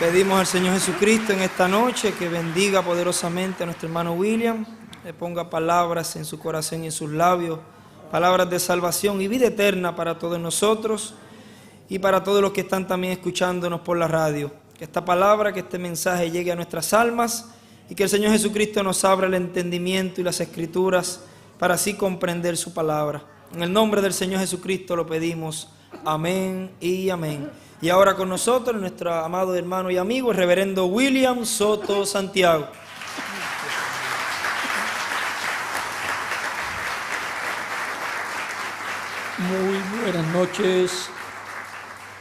Pedimos al Señor Jesucristo en esta noche que bendiga poderosamente a nuestro hermano William, le ponga palabras en su corazón y en sus labios, palabras de salvación y vida eterna para todos nosotros y para todos los que están también escuchándonos por la radio. Que esta palabra, que este mensaje llegue a nuestras almas y que el Señor Jesucristo nos abra el entendimiento y las escrituras para así comprender su palabra. En el nombre del Señor Jesucristo lo pedimos. Amén y amén. Y ahora con nosotros nuestro amado hermano y amigo, el reverendo William Soto Santiago. Muy buenas noches,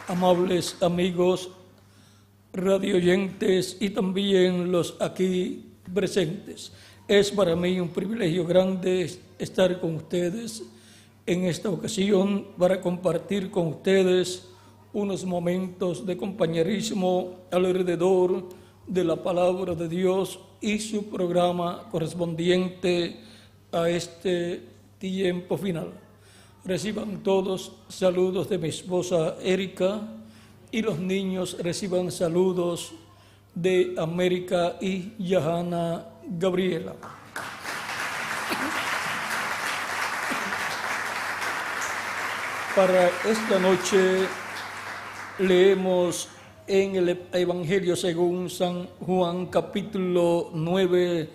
amables amigos, radioyentes y también los aquí presentes. Es para mí un privilegio grande estar con ustedes en esta ocasión para compartir con ustedes unos momentos de compañerismo alrededor de la palabra de Dios y su programa correspondiente a este tiempo final. Reciban todos saludos de mi esposa Erika y los niños reciban saludos de América y Yahana Gabriela. Para esta noche leemos en el Evangelio según San Juan, capítulo 9,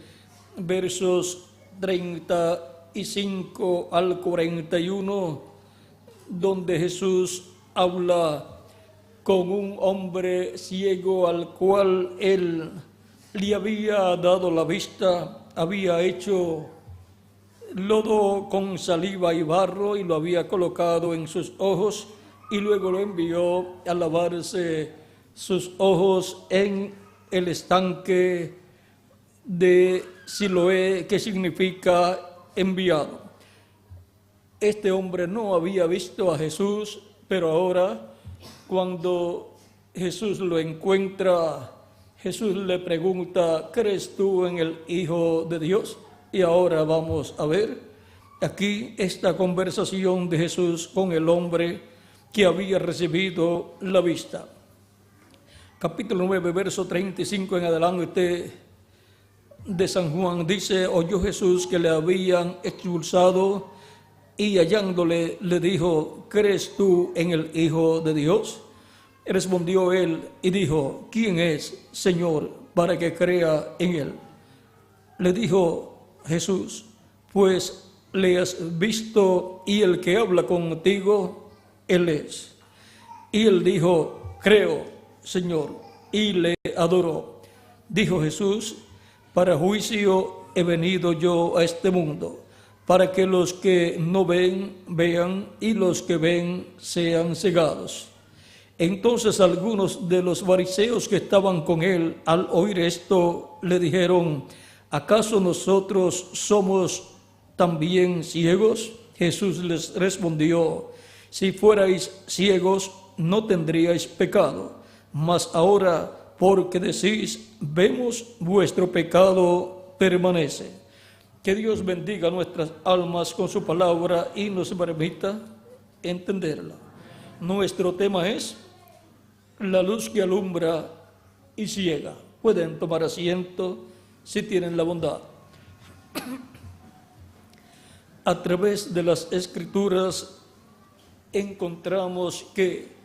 versos 35 al 41, donde Jesús habla con un hombre ciego al cual él le había dado la vista, había hecho lodo con saliva y barro y lo había colocado en sus ojos y luego lo envió a lavarse sus ojos en el estanque de Siloé, que significa enviado. Este hombre no había visto a Jesús, pero ahora cuando Jesús lo encuentra, Jesús le pregunta: ¿crees tú en el Hijo de Dios? Y ahora vamos a ver aquí esta conversación de Jesús con el hombre que había recibido la vista. Capítulo 9, verso 35 en adelante de San Juan dice: oyó Jesús que le habían expulsado y hallándole le dijo: ¿crees tú en el Hijo de Dios? Respondió él y dijo: ¿quién es, Señor, para que crea en él? Le dijo Jesús: pues le has visto y el que habla contigo, él es. Y él dijo: creo, Señor, y le adoró. Dijo Jesús: para juicio he venido yo a este mundo, para que los que no ven, vean, y los que ven sean cegados. Entonces algunos de los fariseos que estaban con él, al oír esto, le dijeron: ¿acaso nosotros somos también ciegos? Jesús les respondió: si fuerais ciegos, no tendríais pecado, mas ahora, porque decís, vemos, vuestro pecado permanece. Que Dios bendiga nuestras almas con su palabra y nos permita entenderla. Nuestro tema es la luz que alumbra y ciega. Pueden tomar asiento si tienen la bondad. A través de las Escrituras encontramos que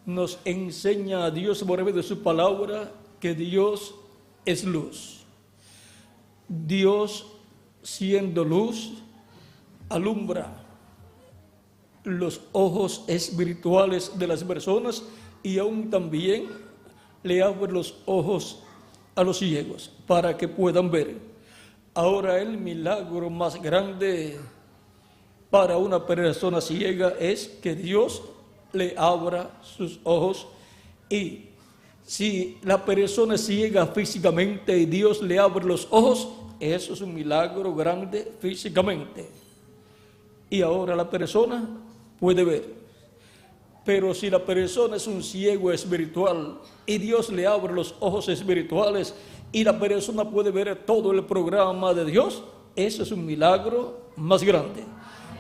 nos enseña a Dios por medio de su palabra que Dios es luz. Dios, siendo luz, alumbra los ojos espirituales de las personas y aún también le abre los ojos a los ciegos para que puedan ver. Ahora el milagro más grande para una persona ciega es que Dios le abra sus ojos, y si la persona es ciega físicamente y Dios le abre los ojos, eso es un milagro grande físicamente. Y ahora la persona puede ver. Pero si la persona es un ciego espiritual y Dios le abre los ojos espirituales y la persona puede ver todo el programa de Dios, eso es un milagro más grande.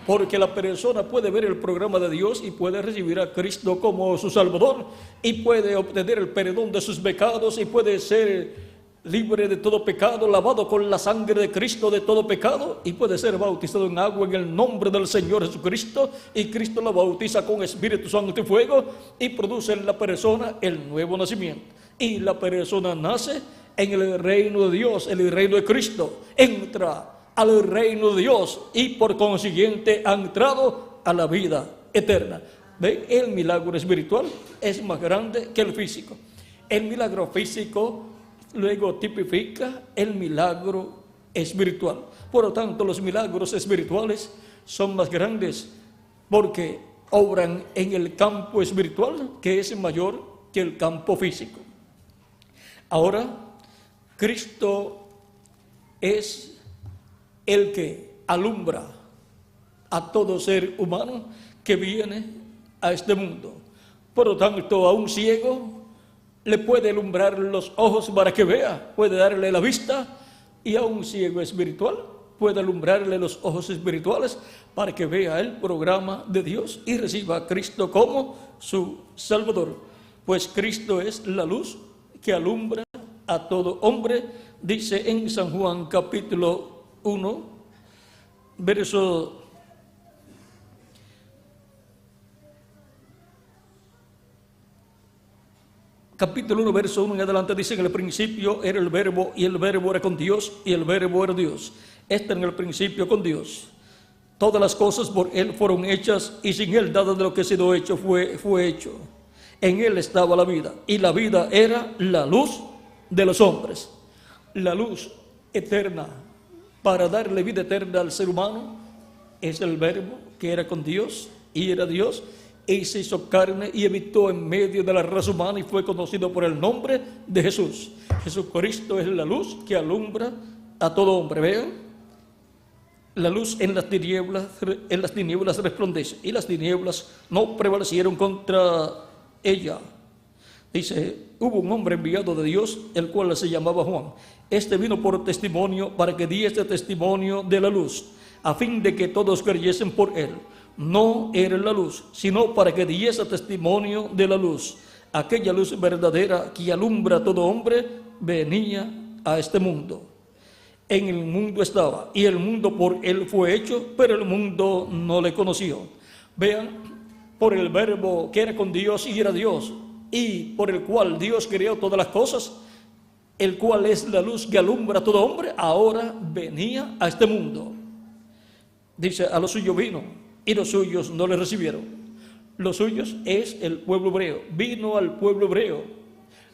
porque la persona puede ver el programa de Dios y puede recibir a Cristo como su Salvador y puede obtener el perdón de sus pecados y puede ser libre de todo pecado, lavado con la sangre de Cristo de todo pecado y puede ser bautizado en agua en el nombre del Señor Jesucristo, y Cristo lo bautiza con Espíritu Santo y fuego y produce en la persona el nuevo nacimiento, y la persona nace en el reino de Dios, en el reino de Cristo, entra al reino de Dios y por consiguiente ha entrado a la vida eterna. ¿Ven? El milagro espiritual es más grande que el físico. El milagro físico luego tipifica el milagro espiritual. Por lo tanto, los milagros espirituales son más grandes porque obran en el campo espiritual, que es mayor que el campo físico. Ahora, Cristo es el que alumbra a todo ser humano que viene a este mundo. Por lo tanto, a un ciego le puede alumbrar los ojos para que vea, puede darle la vista, y a un ciego espiritual puede alumbrarle los ojos espirituales para que vea el programa de Dios y reciba a Cristo como su Salvador. Pues Cristo es la luz que alumbra a todo hombre, dice en San Juan capítulo 1, verso capítulo 1, verso 1 en adelante, dice: en el principio era el verbo, y el verbo era con Dios, y el verbo era Dios. Está en el principio con Dios. Todas las cosas por Él fueron hechas, y sin Él nada de lo que ha sido hecho fue hecho. En Él estaba la vida, y la vida era la luz de los hombres. La luz eterna para darle vida eterna al ser humano es el verbo que era con Dios y era Dios, y se hizo carne y habitó en medio de la raza humana y fue conocido por el nombre de Jesús. Jesucristo es la luz que alumbra a todo hombre. Vean, la luz en las tinieblas resplandece, y las tinieblas no prevalecieron contra ella. Dice: hubo un hombre enviado de Dios, el cual se llamaba Juan. Este vino por testimonio, para que diese testimonio de la luz, a fin de que todos creyesen por él. No era la luz, sino para que diese testimonio de la luz. Aquella luz verdadera que alumbra a todo hombre venía a este mundo. En el mundo estaba, y el mundo por él fue hecho, pero el mundo no le conoció. Vean, por el verbo que era con Dios y era Dios, y por el cual Dios creó todas las cosas, el cual es la luz que alumbra a todo hombre, ahora venía a este mundo. Dice: a los suyos vino, y los suyos no le recibieron. Los suyos es el pueblo hebreo. Vino al pueblo hebreo.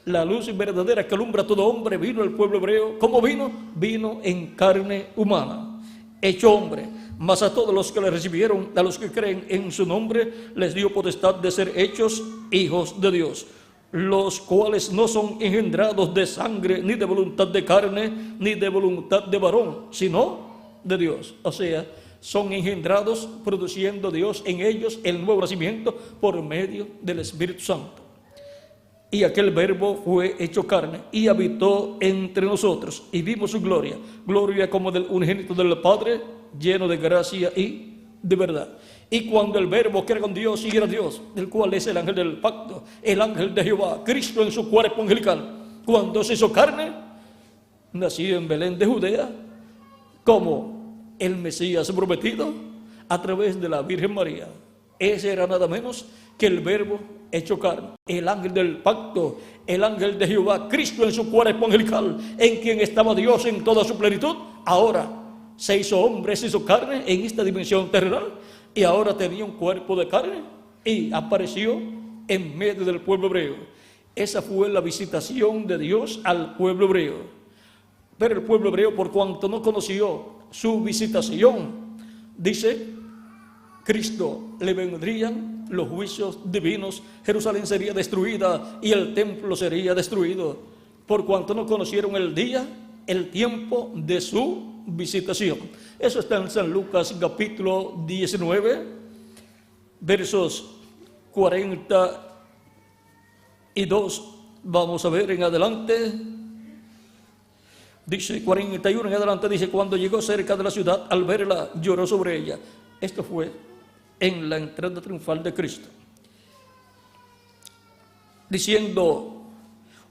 La luz verdadera que alumbra a todo hombre vino al pueblo hebreo. ¿Cómo vino? Vino en carne humana, hecho hombre. Mas a todos los que le recibieron, a los que creen en su nombre, les dio potestad de ser hechos hijos de Dios, los cuales no son engendrados de sangre, ni de voluntad de carne, ni de voluntad de varón, sino de Dios. O sea, son engendrados produciendo Dios en ellos el nuevo nacimiento por medio del Espíritu Santo. Y aquel verbo fue hecho carne y habitó entre nosotros, y vimos su gloria, gloria como del unigénito del Padre, lleno de gracia y de verdad. Y cuando el verbo que era con Dios y era Dios, el cual es el ángel del pacto, el ángel de Jehová, Cristo en su cuerpo angelical, cuando se hizo carne, nació en Belén de Judea, como el Mesías prometido a través de la Virgen María. Ese era nada menos que el verbo hecho carne, el ángel del pacto, el ángel de Jehová, Cristo en su cuerpo angelical, en quien estaba Dios en toda su plenitud. Ahora se hizo hombre, se hizo carne en esta dimensión terrenal, y ahora tenía un cuerpo de carne y apareció en medio del pueblo hebreo. Esa fue la visitación de Dios al pueblo hebreo. Pero el pueblo hebreo, por cuanto no conoció su visitación, dice: Cristo le vendrían los juicios divinos, Jerusalén sería destruida y el templo sería destruido, por cuanto no conocieron el día, el tiempo de su visitación. Eso está en San Lucas capítulo 19, versos 42. Vamos a ver en adelante. Dice 41 en adelante, dice: cuando llegó cerca de la ciudad, al verla, lloró sobre ella Esto fue en la entrada triunfal de Cristo, diciendo: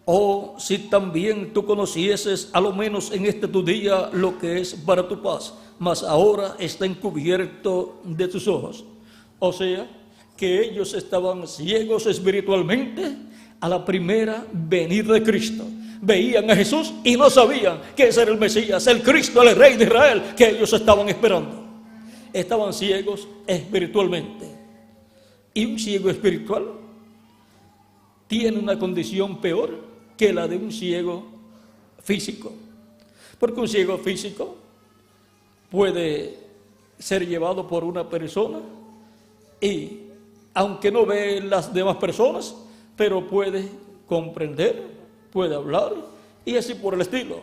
oh, si también tú conocieses a lo menos en este tu día lo que es para tu paz, mas ahora está encubierto de tus ojos. O sea, que ellos estaban ciegos espiritualmente a la primera venida de Cristo. Veían a Jesús y no sabían que ese era el Mesías, el Cristo, el Rey de Israel que ellos estaban esperando. Estaban ciegos espiritualmente. Y un ciego espiritual tiene una condición peor que la de un ciego físico. Porque un ciego físico puede ser llevado por una persona y, aunque no ve las demás personas, pero puede comprender, puede hablar y así por el estilo.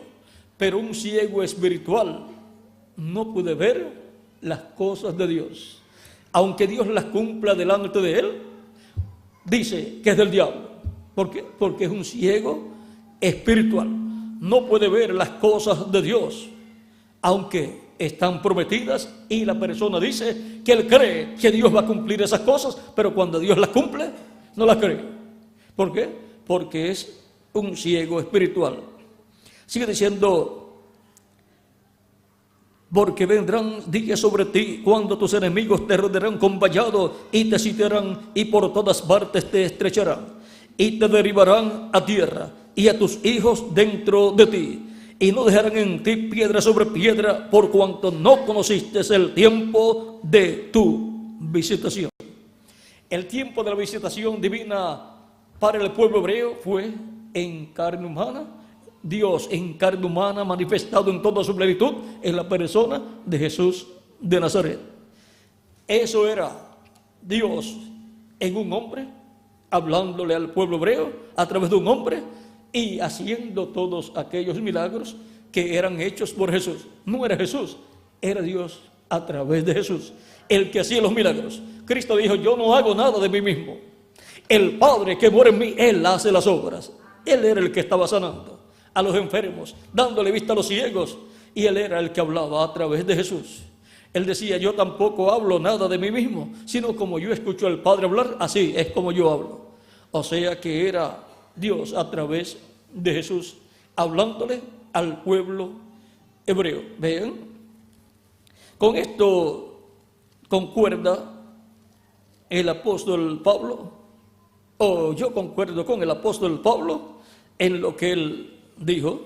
Pero un ciego espiritual no puede ver las cosas de Dios. Aunque Dios las cumpla delante de él, dice que es del diablo. ¿Por qué? Porque es un ciego espiritual. No puede ver las cosas de Dios, aunque están prometidas, y la persona dice que él cree que Dios va a cumplir esas cosas, pero cuando Dios las cumple, no las cree. ¿Por qué? Porque es un ciego espiritual. Sigue diciendo: porque vendrán días sobre ti cuando tus enemigos te rodearán con vallado y te sitiarán y por todas partes te estrecharán y te derribarán a tierra y a tus hijos dentro de ti, y no dejarán en ti piedra sobre piedra, por cuanto no conociste el tiempo de tu visitación. El tiempo de la visitación divina para el pueblo hebreo fue en carne humana. Dios en carne humana manifestado en toda su plenitud en la persona de Jesús de Nazaret. Eso era Dios en un hombre, hablándole al pueblo hebreo a través de un hombre y haciendo todos aquellos milagros que eran hechos por Jesús. No era Jesús, era Dios a través de Jesús el que hacía los milagros. Cristo dijo: yo no hago nada de mí mismo. El Padre que mora en mí, Él hace las obras. Él era el que estaba sanando a los enfermos, dándole vista a los ciegos, y Él era el que hablaba a través de Jesús. Él decía: yo tampoco hablo nada de mí mismo, sino como yo escucho al Padre hablar, así es como yo hablo. O sea que era Dios a través de Jesús hablándole al pueblo hebreo. Vean, con esto concuerda el apóstol Pablo, o yo concuerdo con el apóstol Pablo en lo que él dijo.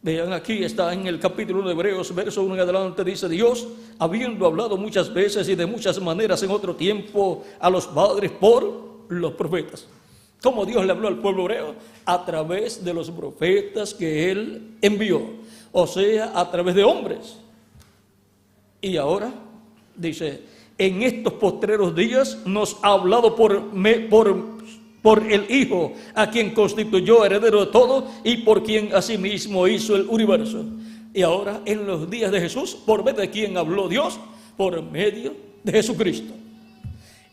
Vean, aquí está en el capítulo 1 de Hebreos, verso 1 en adelante, dice: Dios, habiendo hablado muchas veces y de muchas maneras en otro tiempo a los padres por los profetas. ¿Cómo Dios le habló al pueblo hebreo? A través de los profetas que Él envió, o sea, a través de hombres. Y ahora, dice, en estos postreros días nos ha hablado por el Hijo, a quien constituyó heredero de todo y por quien asimismo hizo el universo. Y ahora, en los días de Jesús, ¿por medio de quién habló Dios? Por medio de Jesucristo.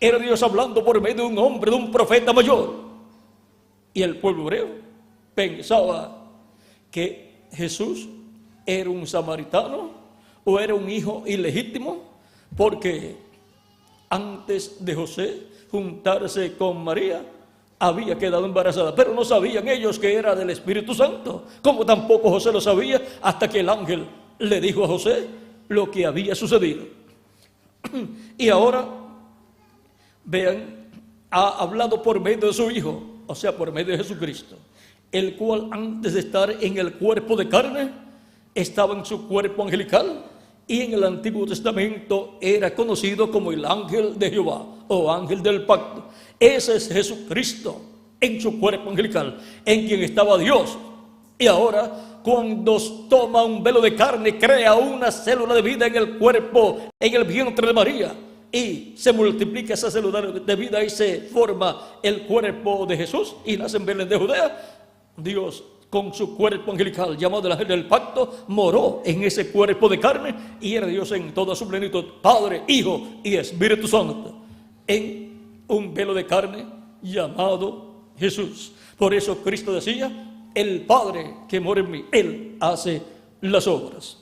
Era Dios hablando por medio de un hombre, de un profeta mayor. Y el pueblo hebreo pensaba que Jesús era un samaritano o era un hijo ilegítimo, porque antes de José juntarse con María, había quedado embarazada, pero no sabían ellos que era del Espíritu Santo, como tampoco José lo sabía, hasta que el ángel le dijo a José lo que había sucedido. Y ahora, vean, ha hablado por medio de su Hijo, o sea, por medio de Jesucristo, el cual antes de estar en el cuerpo de carne, estaba en su cuerpo angelical, y en el Antiguo Testamento era conocido como el ángel de Jehová, o ángel del pacto. Ese es Jesucristo en su cuerpo angelical, en quien estaba Dios. Y ahora, cuando toma un velo de carne, crea una célula de vida en el cuerpo, en el vientre de María, y se multiplica esa célula de vida y se forma el cuerpo de Jesús, y nace en Belén de Judea. Dios, con su cuerpo angelical, llamado el ángel del pacto, moró en ese cuerpo de carne, y era Dios en toda su plenitud, Padre, Hijo y Espíritu Santo, en un velo de carne llamado Jesús. Por eso Cristo decía: el Padre que mora en mí, Él hace las obras.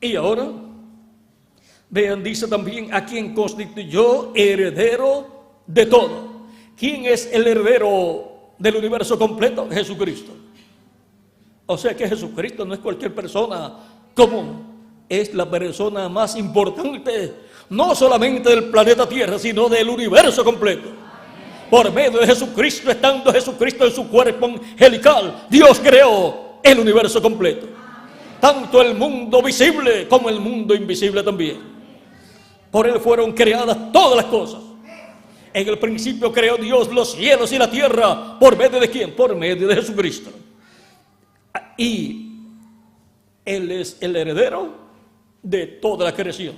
Y ahora Vean, dice también, a quien constituyó heredero de todo. ¿Quién es el heredero del universo completo? Jesucristo. O sea que Jesucristo no es cualquier persona común, es la persona más importante, no solamente del planeta Tierra, sino del universo completo. Por medio de Jesucristo, estando Jesucristo en su cuerpo angelical, Dios creó el universo completo. Tanto el mundo visible como el mundo invisible también. Por Él fueron creadas todas las cosas. En el principio creó Dios los cielos y la tierra. ¿Por medio de quién? Por medio de Jesucristo. Y Él es el heredero de toda la creación,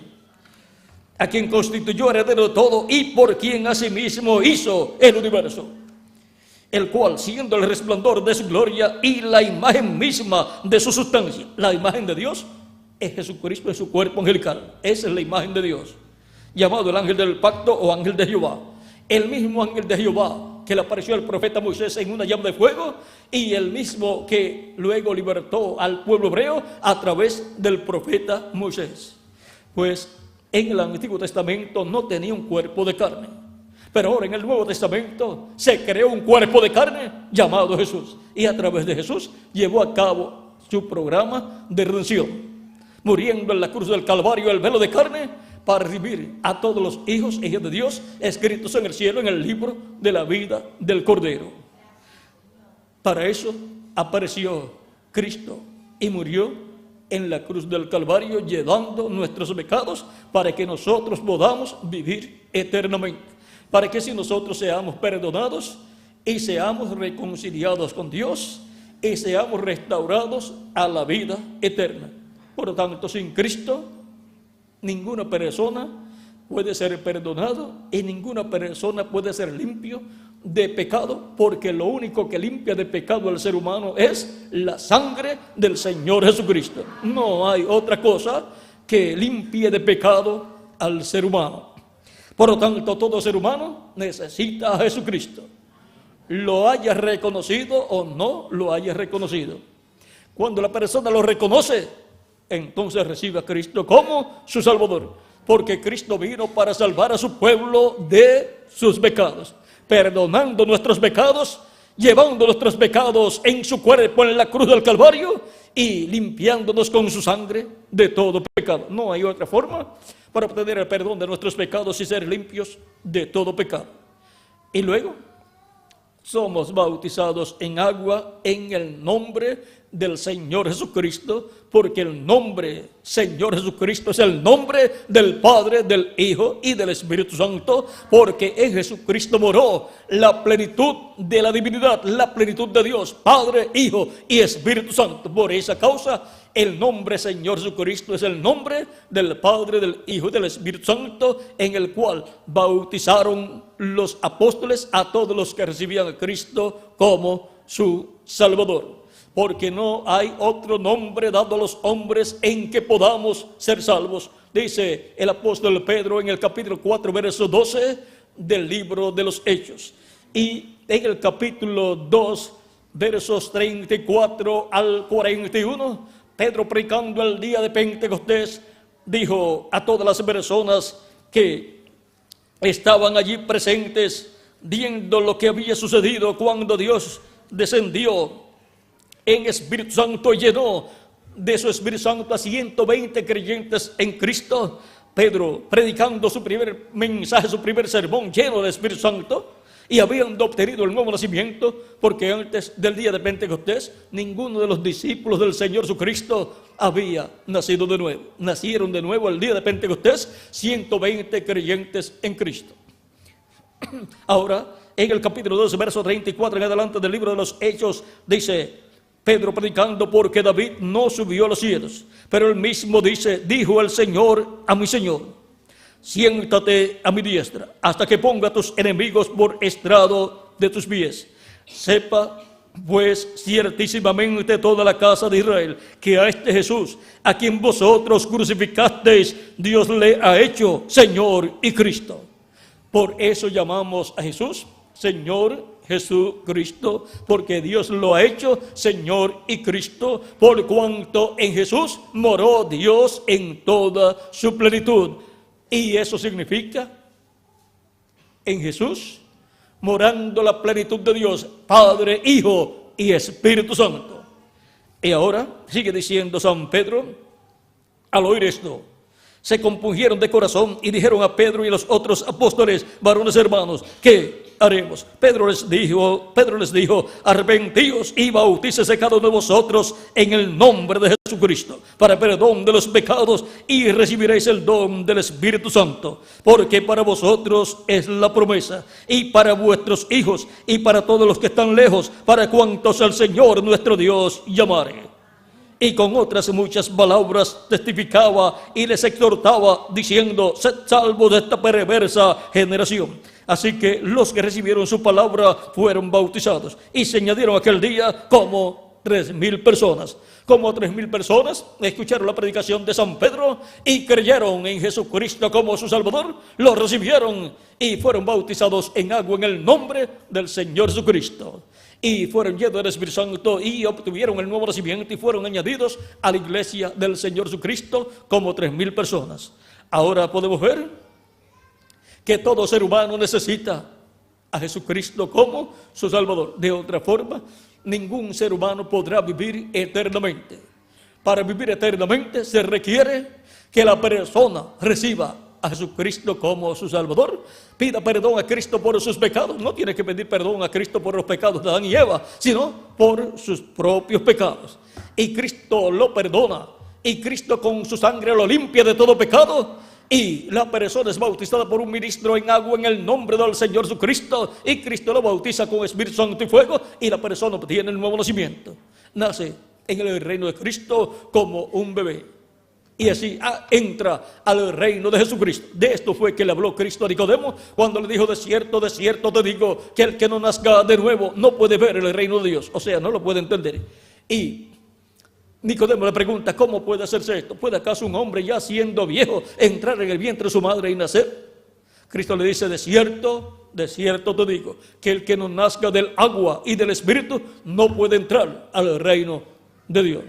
a quien constituyó heredero de todo y por quien asimismo hizo el universo, el cual, siendo el resplandor de su gloria y la imagen misma de su sustancia, la imagen de Dios es Jesucristo en su cuerpo angelical. Esa es la imagen de Dios, llamado el ángel del pacto o ángel de Jehová. El mismo ángel de Jehová que le apareció al profeta Moisés en una llama de fuego, y el mismo que luego libertó al pueblo hebreo a través del profeta Moisés. Pues en el Antiguo Testamento no tenía un cuerpo de carne, pero ahora en el Nuevo Testamento se creó un cuerpo de carne llamado Jesús, y a través de Jesús llevó a cabo su programa de redención, muriendo en la cruz del Calvario el velo de carne, para redimir a todos los hijos e hijas de Dios escritos en el cielo en el libro de la vida del Cordero. Para eso apareció Cristo y murió en la cruz del Calvario, llevando nuestros pecados para que nosotros podamos vivir eternamente, para que si nosotros seamos perdonados y seamos reconciliados con Dios y seamos restaurados a la vida eterna. Por lo tanto, sin Cristo ninguna persona puede ser perdonado y ninguna persona puede ser limpio de pecado, porque lo único que limpia de pecado al ser humano es la sangre del Señor Jesucristo. No hay otra cosa que limpie de pecado al ser humano. Por lo tanto, todo ser humano necesita a Jesucristo, lo haya reconocido o no lo haya reconocido. Cuando la persona lo reconoce, entonces recibe a Cristo como su Salvador, porque Cristo vino para salvar a su pueblo de sus pecados, perdonando nuestros pecados, llevando nuestros pecados en su cuerpo en la cruz del Calvario y limpiándonos con su sangre de todo pecado. No hay otra forma para obtener el perdón de nuestros pecados y ser limpios de todo pecado. Y luego somos bautizados en agua en el nombre del Señor Jesucristo, porque el nombre Señor Jesucristo es el nombre del Padre, del Hijo y del Espíritu Santo, porque en Jesucristo moró la plenitud de la divinidad, la plenitud de Dios, Padre, Hijo y Espíritu Santo. Por esa causa, el nombre Señor Jesucristo es el nombre del Padre, del Hijo y del Espíritu Santo, en el cual bautizaron los apóstoles a todos los que recibían a Cristo como su Salvador. Porque no hay otro nombre dado a los hombres en que podamos ser salvos, dice el apóstol Pedro en el capítulo 4, verso 12 del libro de los Hechos. Y en el capítulo 2, versos 34 al 41, Pedro, predicando el día de Pentecostés, dijo a todas las personas que estaban allí presentes, viendo lo que había sucedido cuando Dios descendió en Espíritu Santo, llenó de su Espíritu Santo a 120 creyentes en Cristo. Pedro, predicando su primer mensaje, su primer sermón, lleno de Espíritu Santo, y habiendo obtenido el nuevo nacimiento, porque antes del día de Pentecostés ninguno de los discípulos del Señor Jesucristo había nacido de nuevo. Nacieron de nuevo el día de Pentecostés 120 creyentes en Cristo. Ahora, en el capítulo 12, verso 34 en adelante del libro de los Hechos, dice Pedro predicando, porque David no subió a los cielos, pero él mismo dice, dijo el Señor a mi Señor, siéntate a mi diestra, hasta que ponga a tus enemigos por estrado de tus pies. Sepa pues ciertísimamente toda la casa de Israel, que a este Jesús, a quien vosotros crucificasteis, Dios le ha hecho Señor y Cristo. Por eso llamamos a Jesús Señor Jesucristo, porque Dios lo ha hecho Señor y Cristo, por cuanto en Jesús moró Dios en toda su plenitud. Y eso significa, en Jesús, morando la plenitud de Dios, Padre, Hijo y Espíritu Santo. Y ahora, sigue diciendo San Pedro, al oír esto, se compungieron de corazón y dijeron a Pedro y a los otros apóstoles, varones hermanos, ¿qué haremos? Pedro les dijo, arrepentíos y bautícese cada uno de vosotros en el nombre de Jesucristo, para perdón de los pecados, y recibiréis el don del Espíritu Santo, porque para vosotros es la promesa, y para vuestros hijos, y para todos los que están lejos, para cuantos el Señor nuestro Dios llamare. Y con otras muchas palabras testificaba y les exhortaba, diciendo, sed salvos de esta perversa generación. Así que los que recibieron su palabra fueron bautizados, y se añadieron aquel día como 3,000 personas. Como 3,000 personas escucharon la predicación de San Pedro y creyeron en Jesucristo como su Salvador, lo recibieron y fueron bautizados en agua en el nombre del Señor Jesucristo. Y fueron llenos del Espíritu Santo y obtuvieron el nuevo nacimiento y fueron añadidos a la iglesia del Señor Jesucristo como 3,000 personas. Ahora podemos ver que todo ser humano necesita a Jesucristo como su Salvador. De otra forma, ningún ser humano podrá vivir eternamente. Para vivir eternamente se requiere que la persona reciba a Jesucristo como su Salvador, pida perdón a Cristo por sus pecados. No tiene que pedir perdón a Cristo por los pecados de Adán y Eva, sino por sus propios pecados. Y Cristo lo perdona, y Cristo con su sangre lo limpia de todo pecado, y la persona es bautizada por un ministro en agua en el nombre del Señor Jesucristo, y Cristo lo bautiza con Espíritu Santo y fuego, y la persona obtiene el nuevo nacimiento. Nace en el reino de Cristo como un bebé. Y así entra al reino de Jesucristo. De esto fue que le habló Cristo a Nicodemo cuando le dijo, de cierto te digo, que el que no nazca de nuevo no puede ver el reino de Dios. O sea, no lo puede entender. Y Nicodemo le pregunta, ¿cómo puede hacerse esto? ¿Puede acaso un hombre ya siendo viejo entrar en el vientre de su madre y nacer? Cristo le dice, de cierto te digo, que el que no nazca del agua y del Espíritu no puede entrar al reino de Dios.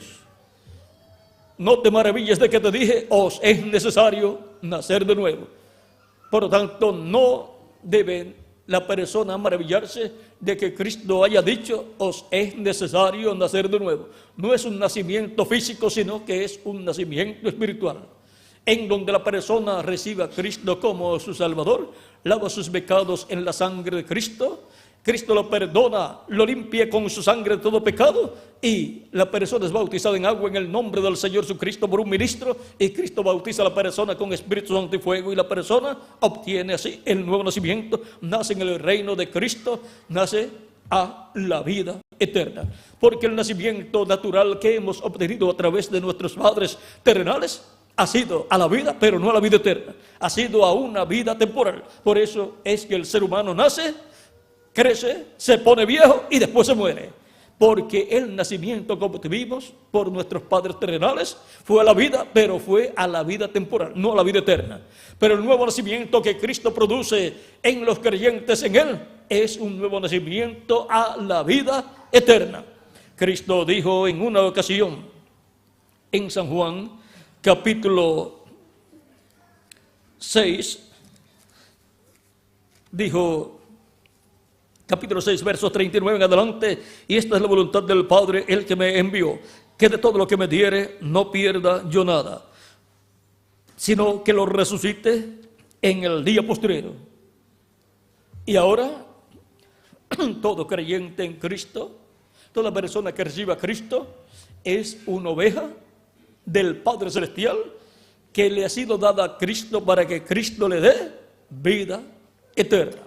No te maravilles de que te dije, os es necesario nacer de nuevo. Por lo tanto, no debe la persona maravillarse de que Cristo haya dicho, os es necesario nacer de nuevo. No es un nacimiento físico, sino que es un nacimiento espiritual, en donde la persona recibe a Cristo como su Salvador, lava sus pecados en la sangre de Cristo, Cristo lo perdona, lo limpia con su sangre de todo pecado, y la persona es bautizada en agua en el nombre del Señor Jesucristo por un ministro, y Cristo bautiza a la persona con Espíritu Santo y fuego, y la persona obtiene así el nuevo nacimiento, nace en el reino de Cristo, nace a la vida eterna. Porque el nacimiento natural que hemos obtenido a través de nuestros padres terrenales ha sido a la vida, pero no a la vida eterna, ha sido a una vida temporal. Por eso es que el ser humano nace, crece, se pone viejo y después se muere. Porque el nacimiento que obtuvimos por nuestros padres terrenales fue a la vida, pero fue a la vida temporal, no a la vida eterna. Pero el nuevo nacimiento que Cristo produce en los creyentes en Él es un nuevo nacimiento a la vida eterna. Cristo dijo en una ocasión en San Juan, capítulo 6, dijo, capítulo 6, versos 39 en adelante, y esta es la voluntad del Padre, el que me envió, que de todo lo que me diere no pierda yo nada, sino que lo resucite en el día postrero. Y ahora, todo creyente en Cristo, toda persona que reciba a Cristo, es una oveja del Padre Celestial que le ha sido dada a Cristo para que Cristo le dé vida eterna.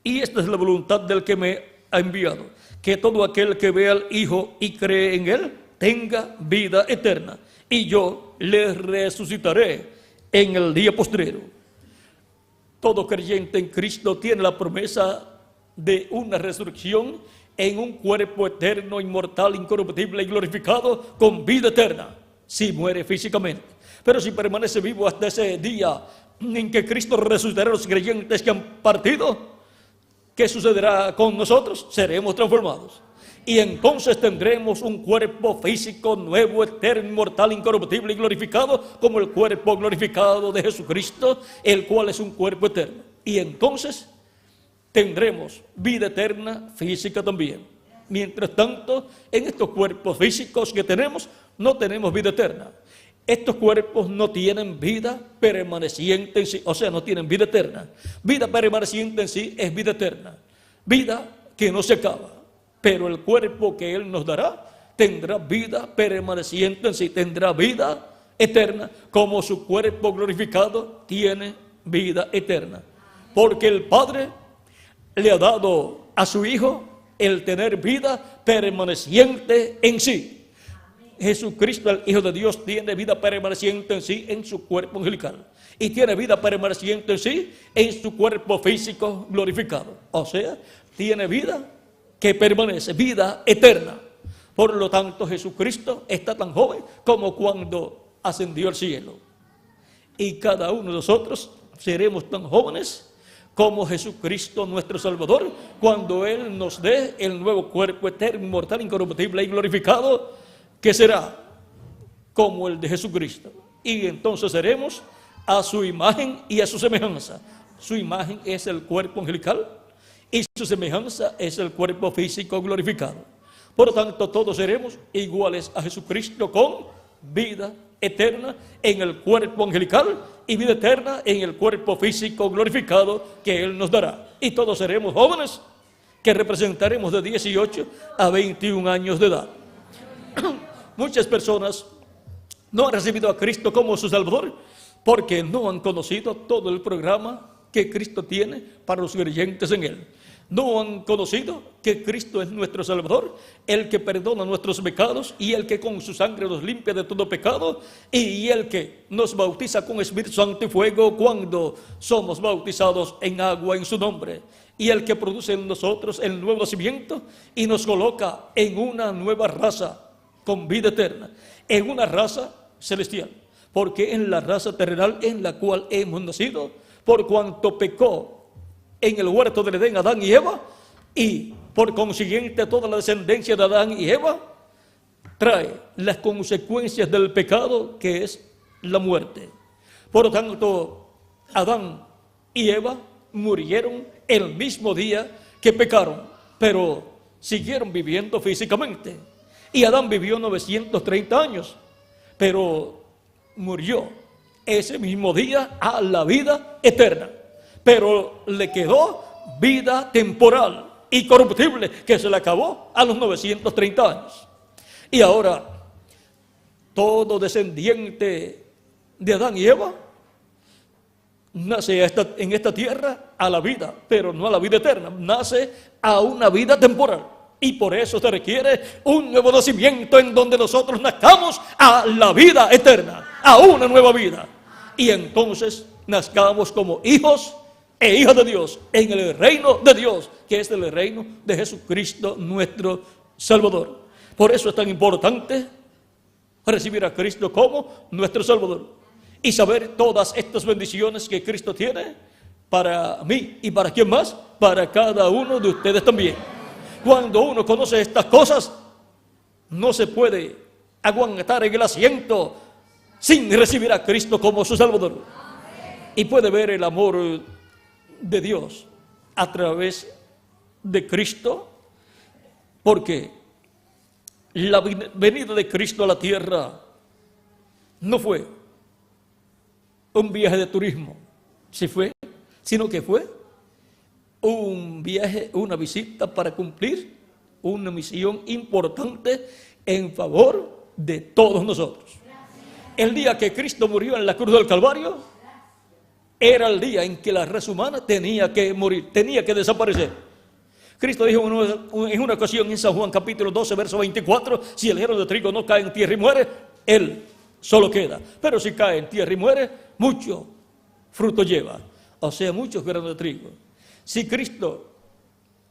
Y esta es la voluntad del que me ha enviado, que todo aquel que vea al Hijo y cree en Él tenga vida eterna, y yo le resucitaré en el día postrero. Todo creyente en Cristo tiene la promesa de una resurrección en un cuerpo eterno, inmortal, incorruptible y glorificado con vida eterna, si muere físicamente. Pero si permanece vivo hasta ese día en que Cristo resucitará a los creyentes que han partido, ¿qué sucederá con nosotros? Seremos transformados. Y entonces tendremos un cuerpo físico nuevo, eterno, inmortal, incorruptible y glorificado, como el cuerpo glorificado de Jesucristo, el cual es un cuerpo eterno. Y entonces tendremos vida eterna física también. Mientras tanto, en estos cuerpos físicos que tenemos, no tenemos vida eterna. Estos cuerpos no tienen vida permaneciente en sí, o sea, no tienen vida eterna. Vida permaneciente en sí es vida eterna, vida que no se acaba. Pero el cuerpo que Él nos dará tendrá vida permaneciente en sí, tendrá vida eterna, como su cuerpo glorificado tiene vida eterna. Porque el Padre le ha dado a su Hijo el tener vida permaneciente en sí. Jesucristo, el Hijo de Dios, tiene vida permaneciente en sí en su cuerpo angelical. Y tiene vida permaneciente en sí en su cuerpo físico glorificado. O sea, tiene vida que permanece, vida eterna. Por lo tanto, Jesucristo está tan joven como cuando ascendió al cielo. Y cada uno de nosotros seremos tan jóvenes como Jesucristo nuestro Salvador, cuando Él nos dé el nuevo cuerpo eterno, inmortal, incorruptible y glorificado, que será como el de Jesucristo. Y entonces seremos a su imagen y a su semejanza. Su imagen es el cuerpo angelical y su semejanza es el cuerpo físico glorificado. Por lo tanto, todos seremos iguales a Jesucristo con vida eterna en el cuerpo angelical y vida eterna en el cuerpo físico glorificado que Él nos dará. Y todos seremos jóvenes que representaremos de 18 a 21 años de edad. Muchas personas no han recibido a Cristo como su Salvador porque no han conocido todo el programa que Cristo tiene para los creyentes en Él. No han conocido que Cristo es nuestro Salvador, el que perdona nuestros pecados y el que con su sangre nos limpia de todo pecado y el que nos bautiza con Espíritu Santo y fuego cuando somos bautizados en agua en su nombre, y el que produce en nosotros el nuevo nacimiento y nos coloca en una nueva raza con vida eterna, en una raza celestial, porque es la raza terrenal en la cual hemos nacido por cuanto pecó en el huerto del Edén Adán y Eva, y por consiguiente toda la descendencia de Adán y Eva trae las consecuencias del pecado, que es la muerte. Por lo tanto, Adán y Eva murieron el mismo día que pecaron, pero siguieron viviendo físicamente. Y Adán vivió 930 años, pero murió ese mismo día a la vida eterna. Pero le quedó vida temporal y corruptible que se le acabó a los 930 años. Y ahora, todo descendiente de Adán y Eva nace en esta tierra a la vida, pero no a la vida eterna, nace a una vida temporal. Y por eso se requiere un nuevo nacimiento en donde nosotros nazcamos a la vida eterna, a una nueva vida. Y entonces nazcamos como hijos e hijas de Dios en el reino de Dios, que es el reino de Jesucristo nuestro Salvador. Por eso es tan importante recibir a Cristo como nuestro Salvador y saber todas estas bendiciones que Cristo tiene para mí y para quién más, para cada uno de ustedes también. Cuando uno conoce estas cosas, no se puede aguantar en el asiento sin recibir a Cristo como su Salvador. Y puede ver el amor de Dios a través de Cristo, porque la venida de Cristo a la tierra no fue un viaje de turismo, sino que fue un viaje, una visita para cumplir una misión importante en favor de todos nosotros. El día que Cristo murió en la cruz del Calvario era el día en que la raza humana tenía que morir, tenía que desaparecer. Cristo dijo en una ocasión en San Juan capítulo 12, verso 24, si el grano de trigo no cae en tierra y muere, él solo queda. Pero si cae en tierra y muere, mucho fruto lleva, o sea, muchos granos de trigo. Si Cristo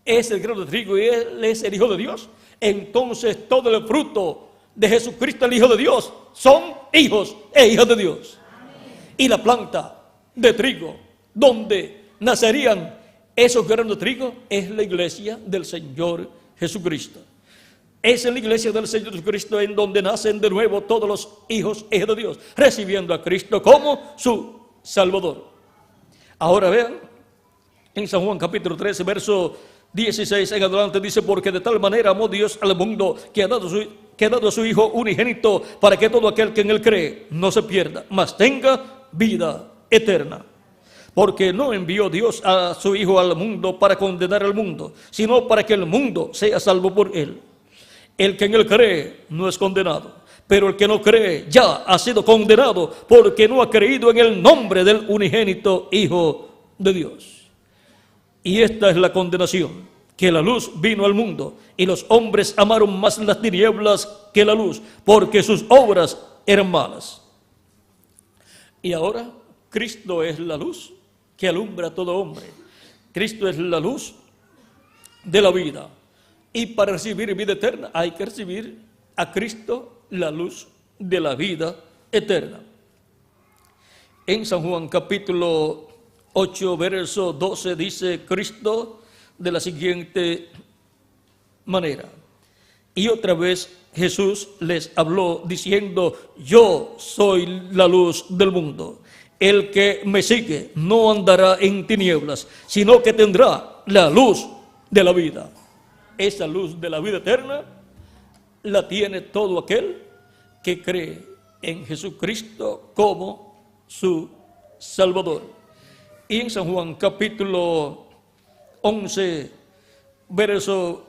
es el grano de trigo y Él es el Hijo de Dios, entonces todo el fruto de Jesucristo, el Hijo de Dios, son hijos e hijas de Dios. Amén. Y la planta de trigo, donde nacerían Esos granos de trigo es la iglesia del Señor Jesucristo. Es en la iglesia del Señor Jesucristo en donde nacen de nuevo todos los hijos e hijas de Dios, recibiendo a Cristo como su Salvador. Ahora vean, en San Juan capítulo 13, verso 16 en adelante dice: porque de tal manera amó Dios al mundo que ha dado a su Hijo unigénito, para que todo aquel que en él cree no se pierda, mas tenga vida eterna. Porque no envió Dios a su Hijo al mundo para condenar al mundo, sino para que el mundo sea salvo por él. El que en él cree no es condenado, pero el que no cree ya ha sido condenado, porque no ha creído en el nombre del unigénito Hijo de Dios. Y esta es la condenación, que la luz vino al mundo, y los hombres amaron más las tinieblas que la luz, porque sus obras eran malas. Y ahora Cristo es la luz que alumbra a todo hombre. Cristo es la luz de la vida. Y para recibir vida eterna hay que recibir a Cristo, la luz de la vida eterna. En San Juan capítulo 8, verso 12 dice Cristo de la siguiente manera: y otra vez Jesús les habló diciendo: yo soy la luz del mundo. El que me sigue no andará en tinieblas, sino que tendrá la luz de la vida. Esa luz de la vida eterna la tiene todo aquel que cree en Jesucristo como su Salvador. Y en San Juan capítulo 11, verso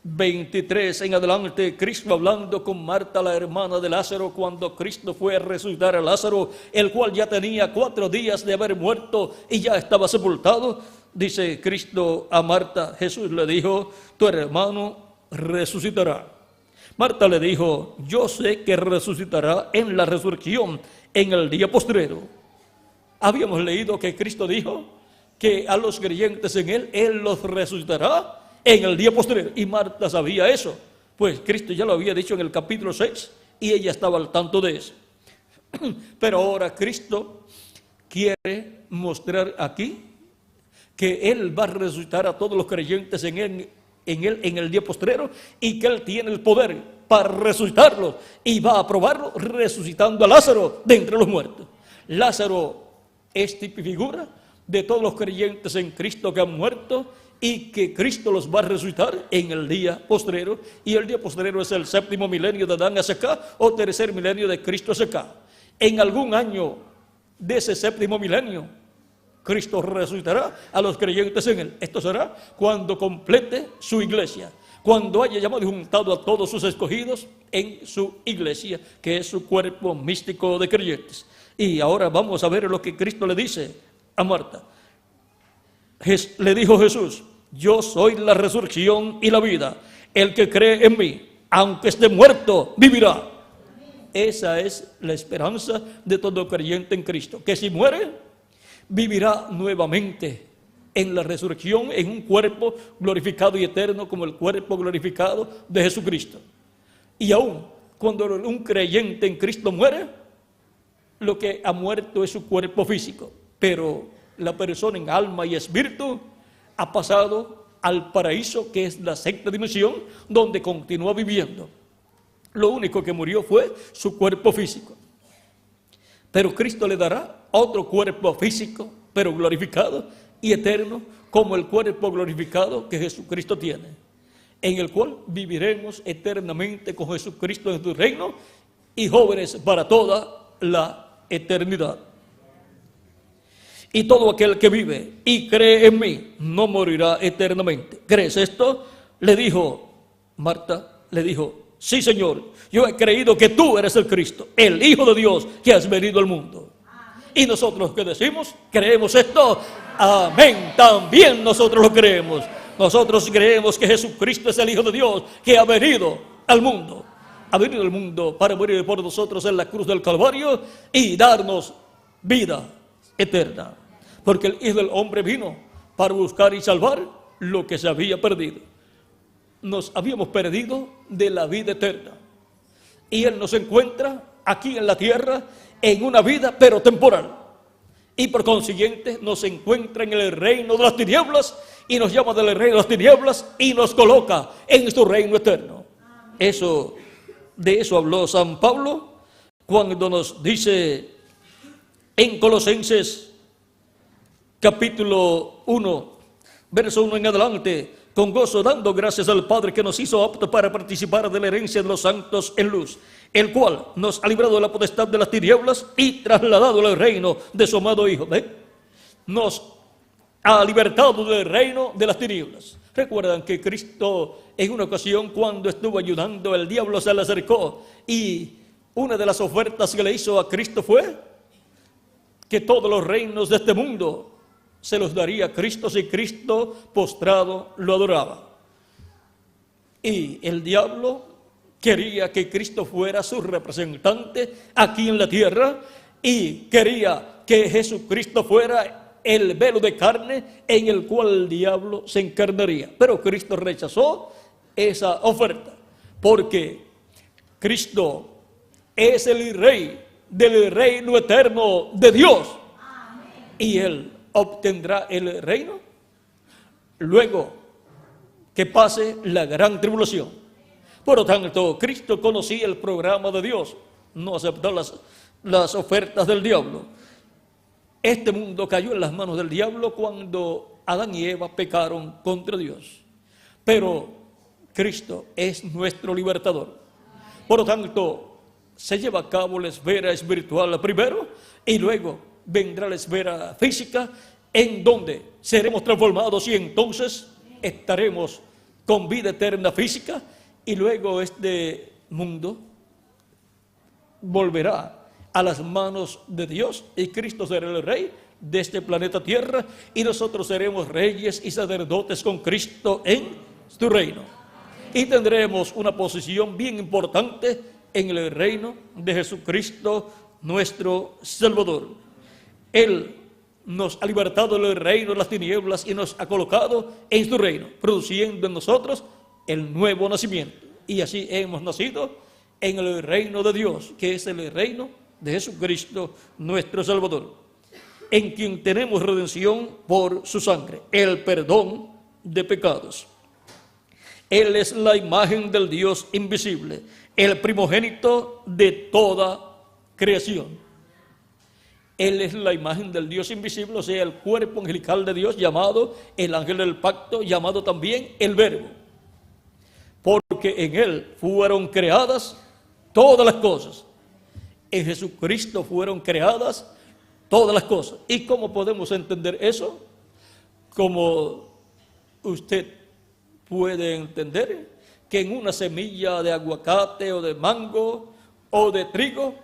23 en adelante, Cristo hablando con Marta, la hermana de Lázaro, cuando Cristo fue a resucitar a Lázaro, el cual ya tenía 4 días de haber muerto y ya estaba sepultado, dice Cristo a Marta: Jesús le dijo, tu hermano resucitará. Marta le dijo: yo sé que resucitará en la resurrección en el día postrero. Habíamos leído que Cristo dijo que a los creyentes en Él los resucitará en el día postrero. Y Marta sabía eso, pues Cristo ya lo había dicho en el capítulo 6 y ella estaba al tanto de eso. Pero ahora Cristo quiere mostrar aquí que Él va a resucitar a todos los creyentes en Él en el día postrero, y que Él tiene el poder para resucitarlos, y va a probarlo resucitando a Lázaro de entre los muertos. Lázaro es tipo y figura de todos los creyentes en Cristo que han muerto, y que Cristo los va a resucitar en el día postrero. Y el día postrero es el 7º milenio de Adán hacia acá, o 3er milenio de Cristo hacia acá. En algún año de ese 7º milenio Cristo resucitará a los creyentes en Él. Esto será cuando complete su iglesia, cuando haya llamado y juntado a todos sus escogidos en su iglesia, que es su cuerpo místico de creyentes. Y ahora vamos a ver lo que Cristo le dice a Marta. Le dijo Jesús: yo soy la resurrección y la vida. El que cree en mí, aunque esté muerto, vivirá. Esa es la esperanza de todo creyente en Cristo, que si muere, vivirá nuevamente en la resurrección, en un cuerpo glorificado y eterno como el cuerpo glorificado de Jesucristo. Y aún cuando un creyente en Cristo muere, lo que ha muerto es su cuerpo físico, pero la persona en alma y espíritu ha pasado al paraíso, que es la 6ª dimensión, donde continúa viviendo. Lo único que murió fue su cuerpo físico. Pero Cristo le dará otro cuerpo físico, pero glorificado y eterno, como el cuerpo glorificado que Jesucristo tiene, en el cual viviremos eternamente con Jesucristo en su reino, y jóvenes para toda la eternidad. Y todo aquel que vive y cree en mí no morirá eternamente. ¿Crees esto? Le dijo Marta, le dijo: sí, Señor, yo he creído que tú eres el Cristo, el Hijo de Dios, que has venido al mundo. Y nosotros que decimos, creemos esto. Amén. También nosotros lo creemos. Nosotros creemos que Jesucristo es el Hijo de Dios, que ha venido al mundo. Ha venido al mundo para morir por nosotros en la cruz del Calvario y darnos vida eterna. Porque el Hijo del Hombre vino para buscar y salvar lo que se había perdido. Nos habíamos perdido de la vida eterna, y Él nos encuentra aquí en la tierra en una vida pero temporal, y por consiguiente nos encuentra en el reino de las tinieblas y nos llama del reino de las tinieblas y nos coloca en su reino eterno. De eso habló San Pablo cuando nos dice en Colosenses capítulo 1, verso 1 en adelante: con gozo dando gracias al Padre que nos hizo aptos para participar de la herencia de los santos en luz, el cual nos ha librado de la potestad de las tinieblas y trasladado al reino de su amado Hijo. Nos ha libertado del reino de las tinieblas. Recuerdan que Cristo, en una ocasión, cuando estuvo ayudando, el diablo se le acercó y una de las ofertas que le hizo a Cristo fue que todos los reinos de este mundo se los daría a Cristo si Cristo postrado lo adoraba. Y el diablo quería que Cristo fuera su representante aquí en la tierra y quería que Jesucristo fuera el velo de carne en el cual el diablo se encarnaría. Pero Cristo rechazó esa oferta porque Cristo es el rey del reino eterno de Dios. Y Él obtendrá el reino luego que pase la gran tribulación. Por lo tanto, Cristo conocía el programa de Dios, no aceptó las ofertas del diablo. Este mundo cayó en las manos del diablo cuando Adán y Eva pecaron contra Dios. Pero Cristo es nuestro libertador. Por lo tanto, se lleva a cabo la esfera espiritual primero y luego vendrá la esfera física, en donde seremos transformados y entonces estaremos con vida eterna física, y luego este mundo volverá a las manos de Dios y Cristo será el rey de este planeta Tierra y nosotros seremos reyes y sacerdotes con Cristo en su reino y tendremos una posición bien importante en el reino de Jesucristo nuestro Salvador. Él nos ha libertado del reino de las tinieblas y nos ha colocado en su reino, produciendo en nosotros el nuevo nacimiento. Y así hemos nacido en el reino de Dios, que es el reino de Jesucristo nuestro Salvador, en quien tenemos redención por su sangre, el perdón de pecados. Él es la imagen del Dios invisible, el primogénito de toda creación. Él es la imagen del Dios invisible, o sea, el cuerpo angelical de Dios, llamado el ángel del pacto, llamado también el Verbo. Porque en Él fueron creadas todas las cosas. En Jesucristo fueron creadas todas las cosas. ¿Y cómo podemos entender eso? Como usted puede entender que en una semilla de aguacate o de mango o de trigo,